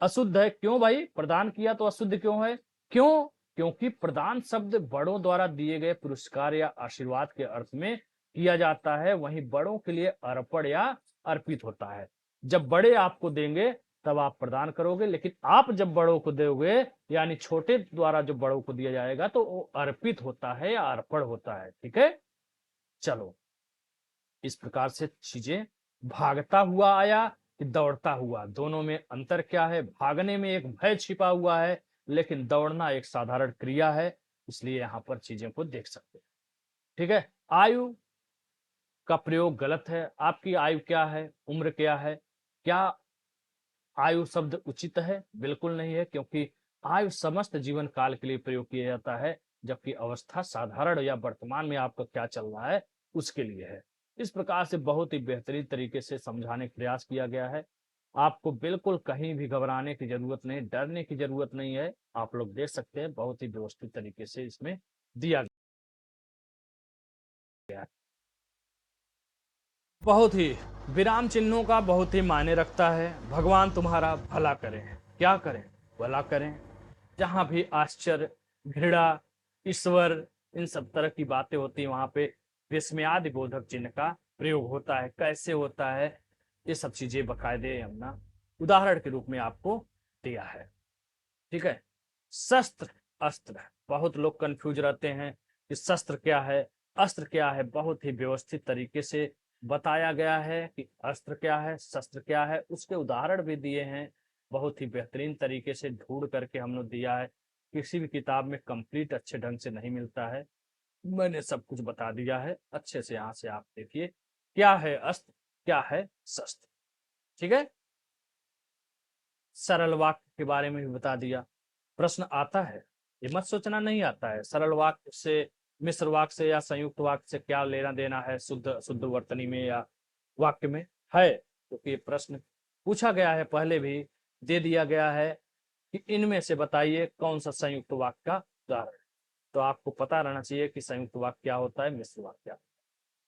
अशुद्ध है। क्यों भाई प्रदान किया तो अशुद्ध क्यों है, क्यों, क्योंकि प्रदान शब्द बड़ों द्वारा दिए गए पुरस्कार या आशीर्वाद के अर्थ में किया जाता है, वहीं बड़ों के लिए अर्पण या अर्पित होता है। जब बड़े आपको देंगे तब आप प्रदान करोगे, लेकिन आप जब बड़ों को दोगे, यानी छोटे द्वारा जो बड़ों को दिया जाएगा, तो वो अर्पित होता है या अर्पण होता है। ठीक है, चलो, इस प्रकार से चीजें, भागता हुआ आया कि दौड़ता हुआ, दोनों में अंतर क्या है। भागने में एक भय छिपा हुआ है, लेकिन दौड़ना एक साधारण क्रिया है, इसलिए यहां पर चीजों को देख सकते हैं। ठीक है, आयु का प्रयोग गलत है। आपकी आयु क्या है, उम्र क्या है, क्या आयु शब्द उचित है, बिल्कुल नहीं है, क्योंकि आयु समस्त जीवन काल के लिए प्रयोग किया जाता है, जबकि अवस्था साधारण या वर्तमान में आपका क्या चल रहा है उसके लिए है। इस प्रकार से बहुत ही बेहतरीन तरीके से समझाने का प्रयास किया गया है। आपको बिल्कुल कहीं भी घबराने की जरूरत नहीं, डरने की जरूरत नहीं है। आप लोग देख सकते हैं बहुत ही व्यवस्थित तरीके से इसमें दिया गया है। बहुत ही विराम चिन्हों का बहुत ही मायने रखता है। भगवान तुम्हारा भला करें, क्या करें, भला करें। जहां भी आश्चर्य, घृणा, ईश्वर, इन सब तरह की बातें होती है, वहां पे विस्मयादि बोधक चिन्ह का प्रयोग होता है। कैसे होता है, ये सब चीजें बकायदे हमने उदाहरण के रूप में आपको दिया है। ठीक है, शस्त्र अस्त्र, बहुत लोग कंफ्यूज रहते हैं कि शस्त्र क्या है, अस्त्र क्या है। बहुत ही व्यवस्थित तरीके से बताया गया है कि अस्त्र क्या है, शस्त्र क्या है, उसके उदाहरण भी दिए हैं। बहुत ही बेहतरीन तरीके से ढूंढ करके हमने दिया है। किसी भी किताब में कंप्लीट अच्छे ढंग से नहीं मिलता है। मैंने सब कुछ बता दिया है अच्छे से। यहाँ से आप देखिए क्या है अस्त्र, क्या है शस्त्र। ठीक है, सरल वाक्य के बारे में भी बता दिया। प्रश्न आता है, ये मत सोचना नहीं आता है। सरल वाक्य से, मिश्र वाक्य से या संयुक्त वाक्य से क्या लेना देना है शुद्ध शुद्ध वर्तनी में या वाक्य में है, क्योंकि ये प्रश्न पूछा गया है, पहले भी दे दिया गया है कि इनमें से बताइए कौन सा संयुक्त वाक्य का उदाहरण है। तो आपको पता रहना चाहिए कि संयुक्त वाक्य क्या होता है, मिश्र वाक्य क्या।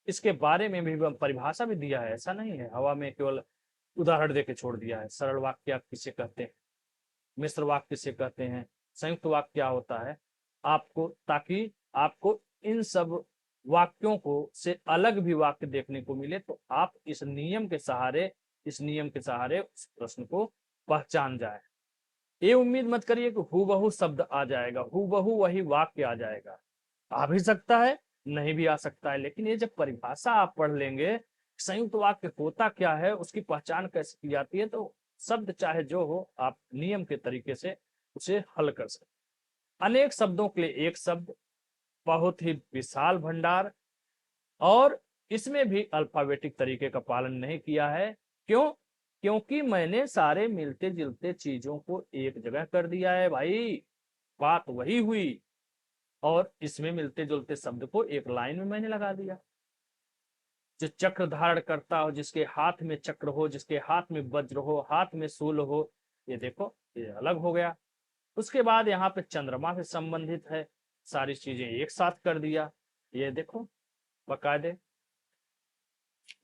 इसके बारे में भी परिभाषा भी दिया है, ऐसा नहीं है हवा में केवल उदाहरण देके छोड़ दिया है। सरल वाक्य आप किसे कहते हैं, मिश्र वाक्य किसे कहते हैं, संयुक्त वाक्य क्या होता है, आपको, ताकि आपको इन सब वाक्यों को से अलग भी वाक्य देखने को मिले, तो आप इस नियम के सहारे, इस नियम के सहारे उस प्रश्न को पहचान जाए। ये उम्मीद मत करिए कि हूबहू शब्द आ जाएगा, हूबहू वही वाक्य आ जाएगा। आ भी सकता है, नहीं भी आ सकता है, लेकिन ये जब परिभाषा आप पढ़ लेंगे, संयुक्त वाक्य होता क्या है, उसकी पहचान कैसे की जाती है, तो शब्द चाहे जो हो आप नियम के तरीके से उसे हल कर सकते। अनेक शब्दों के लिए एक शब्द, बहुत ही विशाल भंडार, और इसमें भी अल्फाबेटिक तरीके का पालन नहीं किया है। क्यों? क्योंकि मैंने सारे मिलते जुलते चीजों को एक जगह कर दिया है भाई, बात वही हुई। और इसमें मिलते जुलते शब्द को एक लाइन में मैंने लगा दिया। जो चक्र धारण करता हो, जिसके हाथ में चक्र हो, जिसके हाथ में वज्र हो, हाथ में शूल हो, ये देखो ये अलग हो गया। उसके बाद यहाँ पे चंद्रमा से संबंधित है, सारी चीजें एक साथ कर दिया। ये देखो बकायदे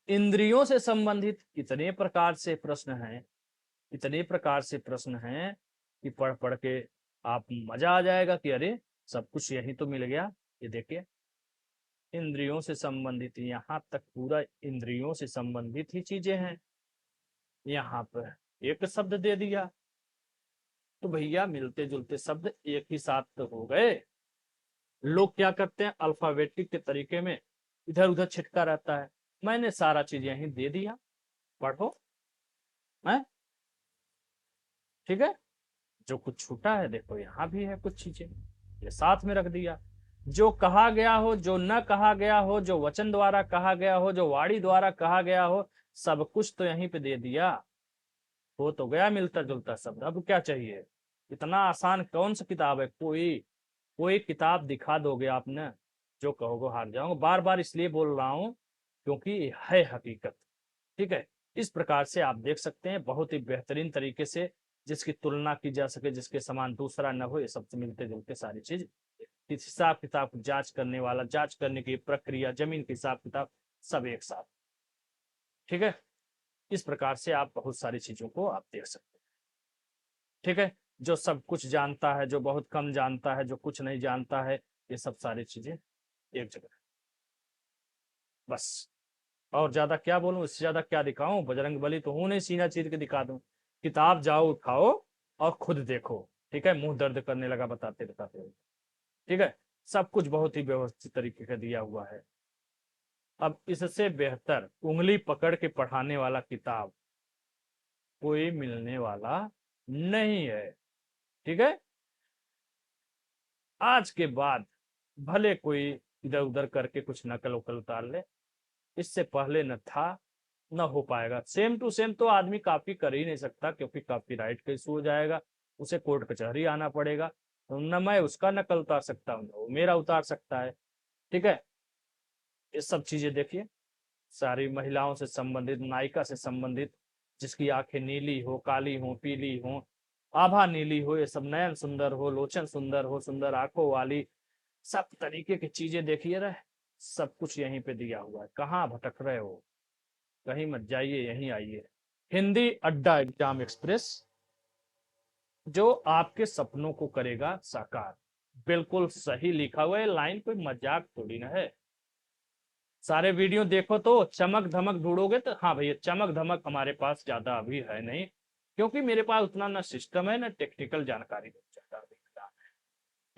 इंद्रियों से संबंधित इतने प्रकार से प्रश्न हैं, इतने प्रकार से प्रश्न हैं कि पढ़ पढ़ के आप मजा आ जाएगा कि अरे सब कुछ यही तो मिल गया। ये देखिए इंद्रियों से संबंधित, यहाँ तक पूरा इंद्रियों से संबंधित ही चीजें हैं। यहाँ पर एक शब्द दे दिया, तो भैया मिलते जुलते शब्द एक ही साथ तो हो गए। लोग क्या करते हैं, अल्फाबेटिक के तरीके में इधर उधर छिटका रहता है। मैंने सारा चीज यहीं दे दिया, पढ़ो है। ठीक है, जो कुछ छूटा है देखो यहाँ भी है कुछ चीजें, ये साथ में रख दिया। जो कहा गया हो, जो न कहा गया हो, जो वचन द्वारा कहा गया हो, जो वाणी द्वारा कहा गया हो, सब कुछ तो यहीं पे दे दिया। हो तो गया मिलता जुलता शब्द, अब क्या चाहिए। इतना आसान कौन सा किताब है, कोई कोई किताब दिखा दोगे आपने, जो कहोगे हार जाऊंगा। बार बार इसलिए बोल रहा हूं क्योंकि है हकीकत। ठीक है, इस प्रकार से आप देख सकते हैं बहुत ही बेहतरीन तरीके से, जिसकी तुलना की जा सके, जिसके समान दूसरा न हो, ये सबसे मिलते जुलते सारी चीज। हिसाब किताब जांच करने वाला, जांच करने की प्रक्रिया, जमीन के हिसाब किताब, सब एक साथ। ठीक है, इस प्रकार से आप बहुत सारी चीजों को आप देख सकते हैं। ठीक है, जो सब कुछ जानता है, जो बहुत कम जानता है, जो कुछ नहीं जानता है, ये सब सारी चीजें एक जगह। बस, और ज्यादा क्या बोलूं, इससे ज्यादा क्या दिखाऊं, बजरंग बली तो हूं नहीं सीना चीर के दिखा दूं। किताब जाओ उठाओ और खुद देखो। ठीक है, मुंह दर्द करने लगा बताते बताते हुए। ठीक है, सब कुछ बहुत ही व्यवस्थित तरीके का दिया हुआ है। अब इससे बेहतर उंगली पकड़ के पढ़ाने वाला किताब कोई मिलने वाला नहीं है। ठीक है, आज के बाद भले कोई इधर उधर करके कुछ नकल उकल उतार ले, इससे पहले न था, न हो पाएगा। सेम टू सेम तो आदमी कॉपी कर ही नहीं सकता, क्योंकि कॉपीराइट का इशू हो जाएगा, उसे कोर्ट कचहरी आना पड़ेगा। तो न मैं उसका नकल उतार सकता हूँ, वो मेरा उतार सकता है। ठीक है, ये सब चीजें देखिए, सारी महिलाओं से संबंधित, नायिका से संबंधित, जिसकी आंखें नीली हो, काली हो, पीली हो, आभा नीली हो, ये सब, नयन सुंदर हो, लोचन सुंदर हो, सुंदर आंखों वाली, सब तरीके की चीजें देखिए रहे। सब कुछ यहीं पे दिया हुआ है, कहाँ भटक रहे हो, कहीं मत जाइए, यहीं आइए। हिंदी अड्डा एग्जाम एक्सप्रेस, जो आपके सपनों को करेगा साकार। बिल्कुल सही लिखा हुआ है, लाइन कोई मजाक थोड़ी ना है। सारे वीडियो देखो तो चमक धमक ढूंढोगे तो हाँ भैया, चमक धमक हमारे पास ज्यादा अभी है नहीं, क्योंकि मेरे पास उतना ना सिस्टम है ना टेक्निकल जानकारी ज्यादा अभी है।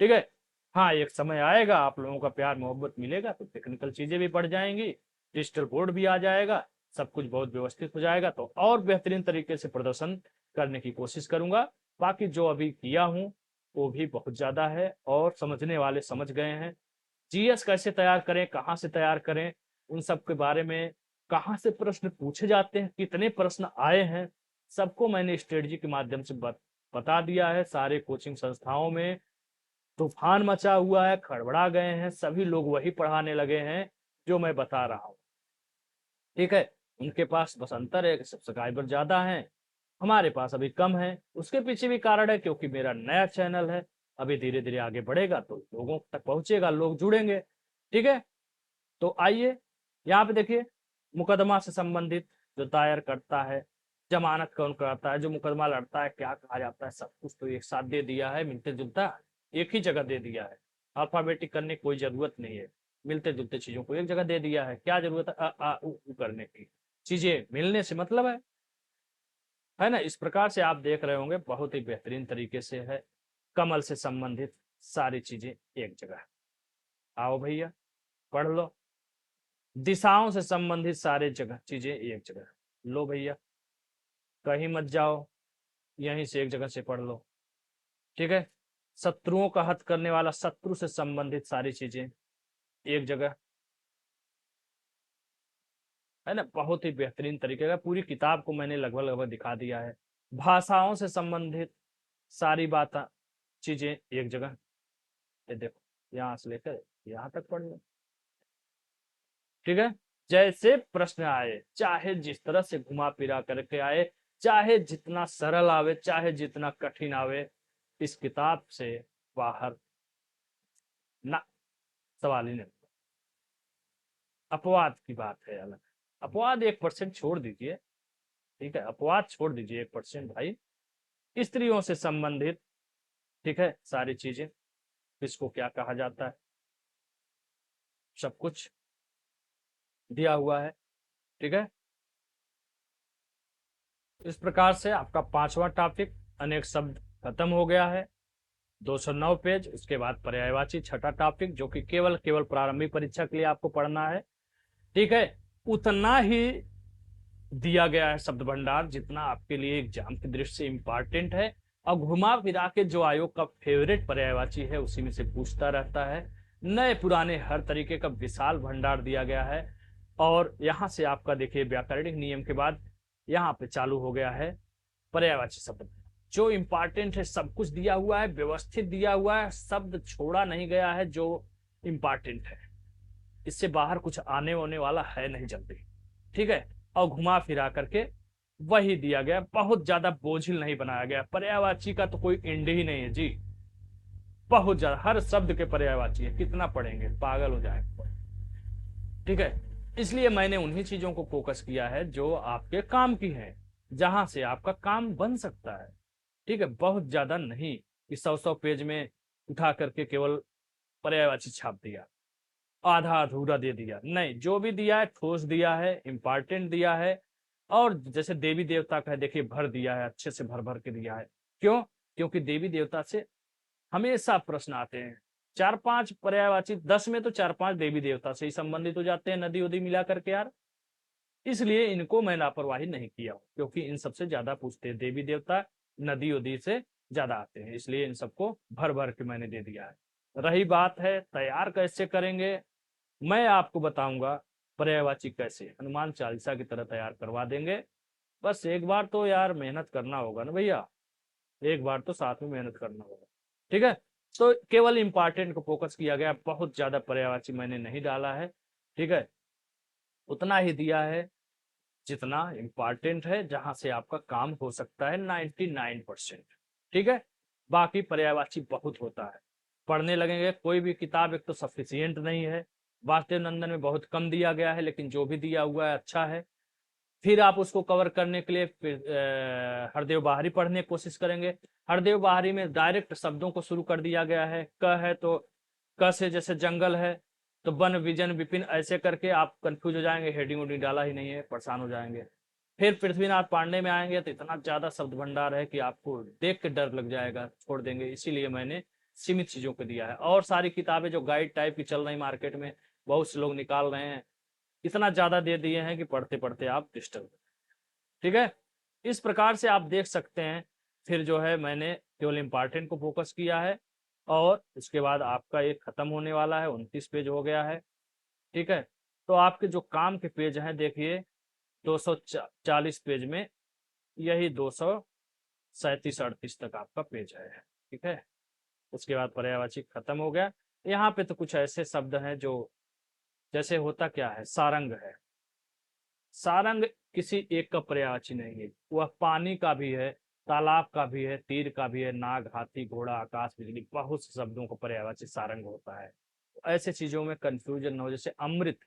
ठीक है, हाँ एक समय आएगा आप लोगों का प्यार मोहब्बत मिलेगा तो टेक्निकल चीजें भी बढ़ जाएंगी, डिजिटल बोर्ड भी आ जाएगा, सब कुछ बहुत व्यवस्थित हो जाएगा, तो और बेहतरीन तरीके से प्रदर्शन करने की कोशिश करूंगा। बाकी जो अभी किया हूँ वो भी बहुत ज्यादा है और समझने वाले समझ गए हैं। जीएस कैसे तैयार करें, कहाँ से तैयार करें, उन सब के बारे में, कहाँ से प्रश्न पूछे जाते हैं, कितने प्रश्न आए हैं, सबको मैंने स्ट्रेटजी के माध्यम से बता दिया है। सारे कोचिंग संस्थाओं में तूफान मचा हुआ है, खड़बड़ा गए हैं, सभी लोग वही पढ़ाने लगे हैं जो मैं बता रहा हूँ। ठीक है, उनके पास बस अंतर है कि सब्सक्राइबर ज्यादा हैं, हमारे पास अभी कम है। उसके पीछे भी कारण है क्योंकि मेरा नया चैनल है, अभी धीरे धीरे आगे बढ़ेगा तो लोगों तक पहुंचेगा, लोग जुड़ेंगे। ठीक है, तो आइए यहाँ पे देखिए, मुकदमा से संबंधित जो दायर करता है, जमानत कौन कराता है, जो मुकदमा लड़ता है क्या कहा जाता है, सब कुछ तो एक साथ दे दिया है, मिलते जुलता एक ही जगह दे दिया है। अल्फाबेटिक करने की कोई जरूरत नहीं है, मिलते जुलते चीजों को एक जगह दे दिया है। क्या जरूरत है अ आ उ ऊ करने की, चीजें मिलने से मतलब है ना। इस प्रकार से आप देख रहे होंगे बहुत ही बेहतरीन तरीके से है, कमल से संबंधित सारी चीजें एक जगह। आओ भैया पढ़ लो, दिशाओं से संबंधित सारे जगह चीजें एक जगह। लो भैया, कहीं मत जाओ, यहीं से एक जगह से पढ़ लो। ठीक है, शत्रुओं का हत करने वाला, शत्रु से संबंधित सारी चीजें एक जगह, है ना। बहुत ही बेहतरीन तरीके का पूरी किताब को मैंने लगभग लगभग दिखा दिया है। भाषाओं से संबंधित सारी बातें चीजें एक जगह। ये देखो, यहाँ से लेकर यहाँ तक पढ़ लो। ठीक है, जैसे प्रश्न आए, चाहे जिस तरह से घुमा फिरा करके आए, चाहे जितना सरल आवे, चाहे जितना कठिन आवे, इस किताब से बाहर ना, सवाल ही नहीं। अपवाद की बात है अलग, अपवाद 1% छोड़ दीजिए। ठीक है, अपवाद छोड़ दीजिए 1% भाई। स्त्रियों से संबंधित, ठीक है, सारी चीजें, किसको क्या कहा जाता है, सब कुछ दिया हुआ है। ठीक है, इस प्रकार से आपका 5वां टॉपिक अनेक शब्द खत्म हो गया है। 209 पेज, उसके बाद पर्यायवाची 6ठा टॉपिक, जो कि केवल केवल प्रारंभिक परीक्षा के लिए आपको पढ़ना है। ठीक है, उतना ही दिया गया है शब्द भंडार जितना आपके लिए एग्जाम की दृष्टि से इंपॉर्टेंट है, और घुमा फिरा के जो आयोग का फेवरेट पर्यायवाची है उसी में से पूछता रहता है। नए पुराने हर तरीके का विशाल भंडार दिया गया है। और यहां से आपका देखिए व्याकरणिक नियम के बाद यहाँ पे चालू हो गया है पर्यायवाची शब्द, जो इंपॉर्टेंट है सब कुछ दिया हुआ है, व्यवस्थित दिया हुआ है, शब्द छोड़ा नहीं गया है जो इंपॉर्टेंट है। इससे बाहर कुछ आने होने वाला है नहीं जल्दी। ठीक है, और घुमा फिरा करके वही दिया गया, बहुत ज्यादा बोझिल नहीं बनाया गया। पर्यायवाची का तो कोई एंड ही नहीं है जी, बहुत ज्यादा हर शब्द के पर्यायवाची है, कितना पढ़ेंगे, पागल हो जाएंगे। ठीक है, इसलिए मैंने उन्हीं चीजों को फोकस किया है जो आपके काम की है, जहां से आपका काम बन सकता है। ठीक है, बहुत ज्यादा नहीं कि 100 पेज में उठा करके केवल पर्यायवाची छाप दिया, आधा अधूरा दे दिया, नहीं, जो भी दिया है ठोस दिया है, इंपॉर्टेंट दिया है। और जैसे देवी देवता का है देखिए, भर दिया है, अच्छे से भर भर के दिया है। क्यों? क्योंकि देवी देवता से हमेशा प्रश्न आते हैं, 4-5 पर्यायवाची, 10 में तो 4-5 देवी देवता से ही संबंधित हो जाते हैं, नदी उदी मिला करके यार। इसलिए इनको मैं लापरवाही नहीं किया हूं, क्योंकि इन सबसे ज्यादा पूछते हैं, देवी देवता नदी उदी से ज्यादा आते हैं, इसलिए इन सबको भर भर के मैंने दे दिया है। रही बात है तैयार कैसे करेंगे, मैं आपको बताऊंगा पर्यायवाची कैसे हनुमान चालीसा की तरह तैयार करवा देंगे। बस एक बार तो यार मेहनत करना होगा ना भैया, एक बार तो साथ में मेहनत करना होगा। ठीक है, तो केवल इंपॉर्टेंट को फोकस किया गया, बहुत ज्यादा पर्यायवाची मैंने नहीं डाला है। ठीक है, उतना ही दिया है जितना इंपॉर्टेंट है, जहां से आपका काम हो सकता है 99%। ठीक है, बाकी पर्यायवाची बहुत होता है, पढ़ने लगेंगे। कोई भी किताब एक तो सफिशियंट नहीं है, वासुदेव नंदन में बहुत कम दिया गया है, लेकिन जो भी दिया हुआ है अच्छा है। फिर आप उसको कवर करने के लिए हरदेव बाहरी पढ़ने की कोशिश करेंगे। हरदेव बाहरी में डायरेक्ट शब्दों को शुरू कर दिया गया है, क है तो क से जैसे जंगल है तो वन विजन विपिन, ऐसे करके आप कंफ्यूज हो जाएंगे, हेडिंग उडिंग डाला ही नहीं है, परेशान हो जाएंगे। फिर पृथ्वीनाथ पांडे में आएंगे तो इतना ज्यादा शब्द भंडार है कि आपको देख के डर लग जाएगा, छोड़ देंगे। इसीलिए मैंने सीमित चीजों को दिया है। और सारी किताबें जो गाइड टाइप की चल रही मार्केट में, बहुत से लोग निकाल रहे हैं, इतना ज्यादा दे दिए हैं कि पढ़ते पढ़ते आप डिस्टर्ब। ठीक है, इस प्रकार से आप देख सकते हैं। फिर जो है मैंने केवल इम्पॉर्टेंट को फोकस किया है, और उसके बाद आपका ये खत्म होने वाला है, 29 पेज हो गया है। ठीक है, तो आपके जो काम के पेज हैं देखिए 240 पेज में यही 237-38 तक आपका पेज है। ठीक है, उसके बाद पर्यायवाची खत्म हो गया। यहाँ पे तो कुछ ऐसे शब्द हैं जो, जैसे होता क्या है, सारंग है। सारंग किसी एक का पर्यायवाची नहीं है, वह पानी का भी है, तालाब का भी है, तीर का भी है, नाग, हाथी, घोड़ा, आकाश, बिजली, बहुत से शब्दों का पर्यायवाची सारंग होता है। तो ऐसे चीजों में कंफ्यूजन न हो। जैसे अमृत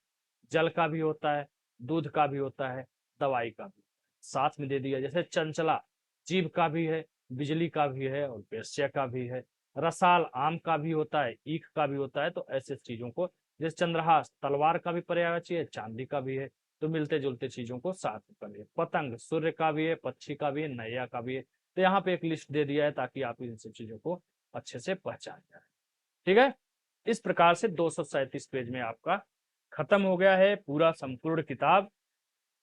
जल का भी होता है, दूध का भी होता है, दवाई का भी साथ में दे दिया। जैसे चंचला जीभ का भी है, बिजली का भी है, और वेश्या का भी है। रसाल आम का भी होता है, ईख का भी होता है। तो ऐसे चीजों को, जैसे चंद्रहास तलवार का भी पर्यायवाची है, चांदी का भी है। तो मिलते जुलते चीजों को साथ में कर लिया। पतंग सूर्य का भी है, पक्षी का भी है, नैया का भी है। तो यहाँ पे एक लिस्ट दे दिया है ताकि आप इन सब चीजों को अच्छे से पहचान जाए। ठीक है, इस प्रकार से 237 पेज में आपका खत्म हो गया है पूरा संपूर्ण किताब।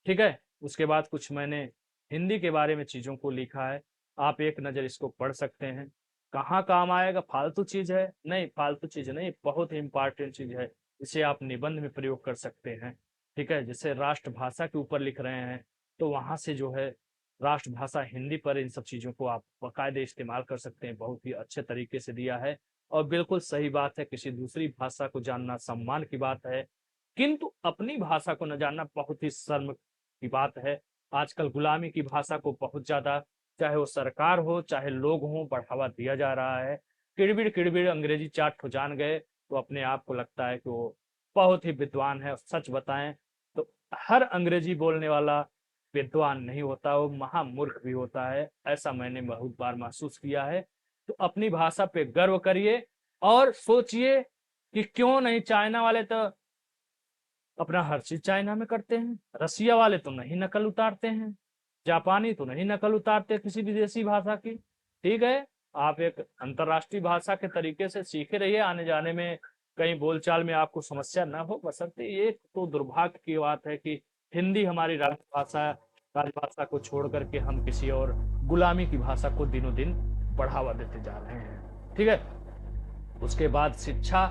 ठीक है, उसके बाद कुछ मैंने हिंदी के बारे में चीजों को लिखा है, आप एक नजर इसको पढ़ सकते हैं। कहाँ काम आएगा? फालतू चीज है? नहीं, फालतू चीज नहीं, बहुत ही इंपॉर्टेंट चीज है। इसे आप निबंध में प्रयोग कर सकते हैं। ठीक है, जैसे राष्ट्रभाषा के ऊपर लिख रहे हैं, तो वहां से जो है राष्ट्रभाषा हिंदी पर इन सब चीजों को आप बाकायदे इस्तेमाल कर सकते हैं। बहुत ही अच्छे तरीके से दिया है, और बिल्कुल सही बात है, किसी दूसरी भाषा को जानना सम्मान की बात है, किंतु अपनी भाषा को न जानना बहुत ही शर्म की बात है। आजकल गुलामी की भाषा को बहुत ज्यादा, चाहे वो सरकार हो चाहे लोग हों, बढ़ावा दिया जा रहा है। किड़बिड़ किड़बिड़ अंग्रेजी चाट हो जान गए, तो अपने आप को लगता है कि वो बहुत ही विद्वान है। सच बताएं तो हर अंग्रेजी बोलने वाला विद्वान नहीं होता, वो महामूर्ख भी होता है। ऐसा मैंने बहुत बार महसूस किया है। तो अपनी भाषा पे गर्व करिए, और सोचिए कि क्यों नहीं, चाइना वाले तो अपना हर चीज चाइना में करते हैं, रसिया वाले तो नहीं नकल उतारते हैं, जापानी तो नहीं नकल उतारते किसी विदेशी भाषा की। ठीक है, आप एक अंतरराष्ट्रीय भाषा के तरीके से सीखे रहिए, आने जाने में कहीं बोलचाल में आपको समस्या ना हो। बशर्ते ये तो दुर्भाग्य की बात है कि हिंदी हमारी राजभाषा को छोड़ करके हम किसी और गुलामी की भाषा को दिनों दिन बढ़ावा देते जा रहे हैं। ठीक है, उसके बाद शिक्षा,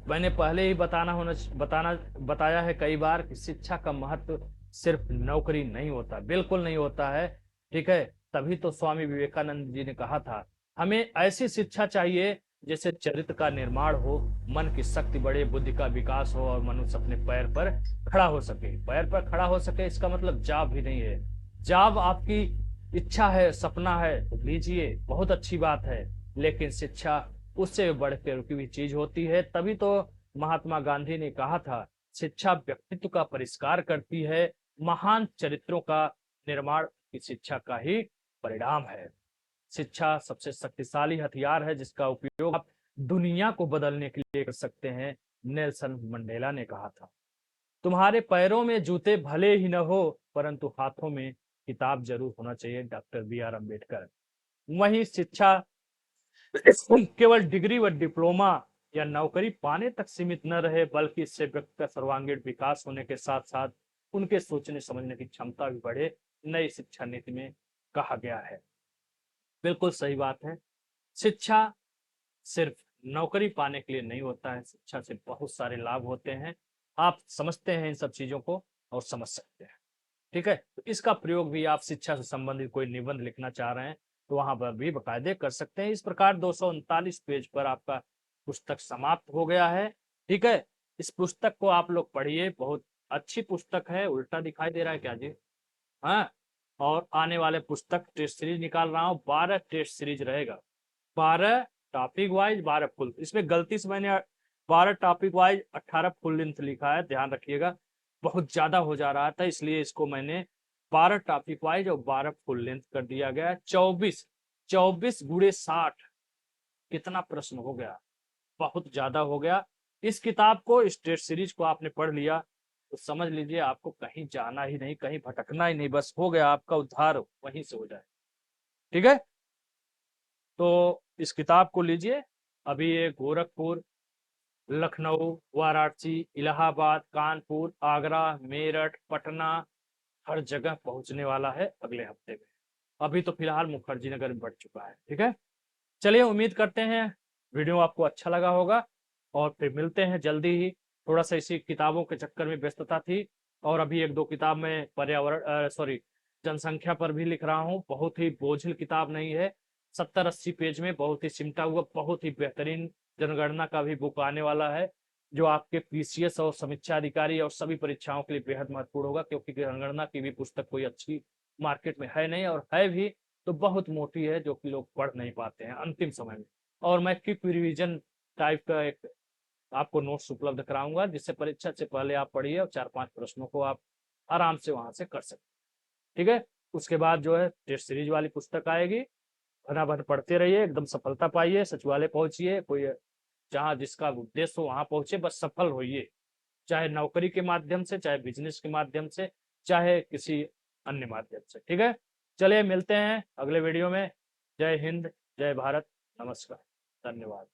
मैंने पहले ही बताया है कई बार कि शिक्षा का महत्व सिर्फ नौकरी नहीं होता, बिल्कुल नहीं होता है। ठीक है, तभी तो स्वामी विवेकानंद जी ने कहा था, हमें ऐसी शिक्षा चाहिए जिससे चरित्र का निर्माण हो, मन की शक्ति बढ़े, बुद्धि का विकास हो, और मनुष्य अपने पैर पर खड़ा हो सके। पैर पर खड़ा हो सके इसका मतलब जॉब भी नहीं है। जॉब आपकी इच्छा है, सपना है तो लीजिए, बहुत अच्छी बात है, लेकिन शिक्षा उससे बढ़कर की भी चीज होती है। तभी तो महात्मा गांधी ने कहा था, शिक्षा व्यक्तित्व का परिष्कार करती है, महान चरित्रों का निर्माण की शिक्षा का ही परिणाम है। शिक्षा सबसे शक्तिशाली हथियार है जिसका उपयोग आप दुनिया को बदलने के लिए कर सकते हैं, नेल्सन मंडेला ने कहा था। तुम्हारे पैरों में जूते भले ही न हो, परंतु हाथों में किताब जरूर होना चाहिए, डॉक्टर बी.आर. अम्बेडकर। वही शिक्षा केवल डिग्री व डिप्लोमा या नौकरी पाने तक सीमित न रहे, बल्कि इससे व्यक्ति का सर्वांगीण विकास होने के साथ साथ उनके सोचने समझने की क्षमता भी बढ़े, नई शिक्षा नीति में कहा गया है। बिल्कुल सही बात है। शिक्षा सिर्फ नौकरी पाने के लिए नहीं होता है, शिक्षा से बहुत सारे लाभ होते हैं। आप समझते हैं इन सब चीजों को और समझ सकते हैं। ठीक है, तो इसका प्रयोग भी आप शिक्षा से संबंधित कोई निबंध लिखना चाह रहे हैं तो वहां पर भी बकायदे कर सकते हैं। इस प्रकार 239 पेज पर आपका पुस्तक समाप्त हो गया है। ठीक है, इस पुस्तक को आप लोग पढ़िए, बहुत अच्छी पुस्तक है। उल्टा दिखाई दे रहा है क्या जी? हाँ, और आने वाले पुस्तक टेस्ट सीरीज निकाल रहा हूँ, 12 टेस्ट सीरीज रहेगा, 12 टॉपिक वाइज, 12 फुल। इसमें गलती से मैंने 12 टॉपिक वाइज 18 फुल लेंथ लिखा है, ध्यान रखिएगा, बहुत ज्यादा हो जा रहा था, इसलिए इसको मैंने 12 टॉपिक वाइज और 12 फुल लेंथ कर दिया गया। 24 24 गुणे 60 कितना प्रश्न हो गया, बहुत ज्यादा हो गया। इस किताब को, इस टेस्ट सीरीज को आपने पढ़ लिया तो समझ लीजिए आपको कहीं जाना ही नहीं, कहीं भटकना ही नहीं, बस हो गया, आपका उद्धार वहीं से हो जाए। ठीक है, तो इस किताब को लीजिए। अभी ये गोरखपुर लखनऊ, वाराणसी, इलाहाबाद, कानपुर, आगरा, मेरठ, पटना, हर जगह पहुंचने वाला है अगले हफ्ते में। अभी तो फिलहाल मुखर्जी नगर में बढ़ चुका है। ठीक है, चलिए उम्मीद करते हैं वीडियो आपको अच्छा लगा होगा और फिर मिलते हैं जल्दी ही। थोड़ा सा इसी किताबों के चक्कर में व्यस्तता थी और अभी एक दो किताब में पर्यावरण सॉरी जनसंख्या पर भी लिख रहा हूँ। बहुत ही बोझिल किताब नहीं है, 70-80 पेज में बहुत ही सिमटा हुआ, बहुत ही बेहतरीन जनगणना का भी बुक आने वाला है, जो आपके पीसीएस और समीक्षा अधिकारी और सभी परीक्षाओं के लिए बेहद महत्वपूर्ण होगा, क्योंकि जनगणना की भी पुस्तक कोई अच्छी मार्केट में है नहीं, और है भी तो बहुत मोटी है जो कि लोग पढ़ नहीं पाते हैं अंतिम समय में। और मैं क्विक रिवीजन टाइप का एक आपको नोट्स उपलब्ध कराऊंगा, जिससे परीक्षा से पहले आप पढ़िए और 4-5 प्रश्नों को आप आराम से वहां से कर सकते हैं। ठीक है, उसके बाद जो है टेस्ट सीरीज वाली पुस्तक आएगी, भना भन पढ़ते रहिए, एकदम सफलता पाइए, सचिवालय पहुंचिए, कोई जहाँ जिसका उद्देश्य हो वहां पहुंचे, बस सफल होइए, चाहे नौकरी के माध्यम से, चाहे बिजनेस के माध्यम से, चाहे किसी अन्य माध्यम से। ठीक है, चलिए मिलते हैं अगले वीडियो में। जय हिंद, जय भारत, नमस्कार, धन्यवाद।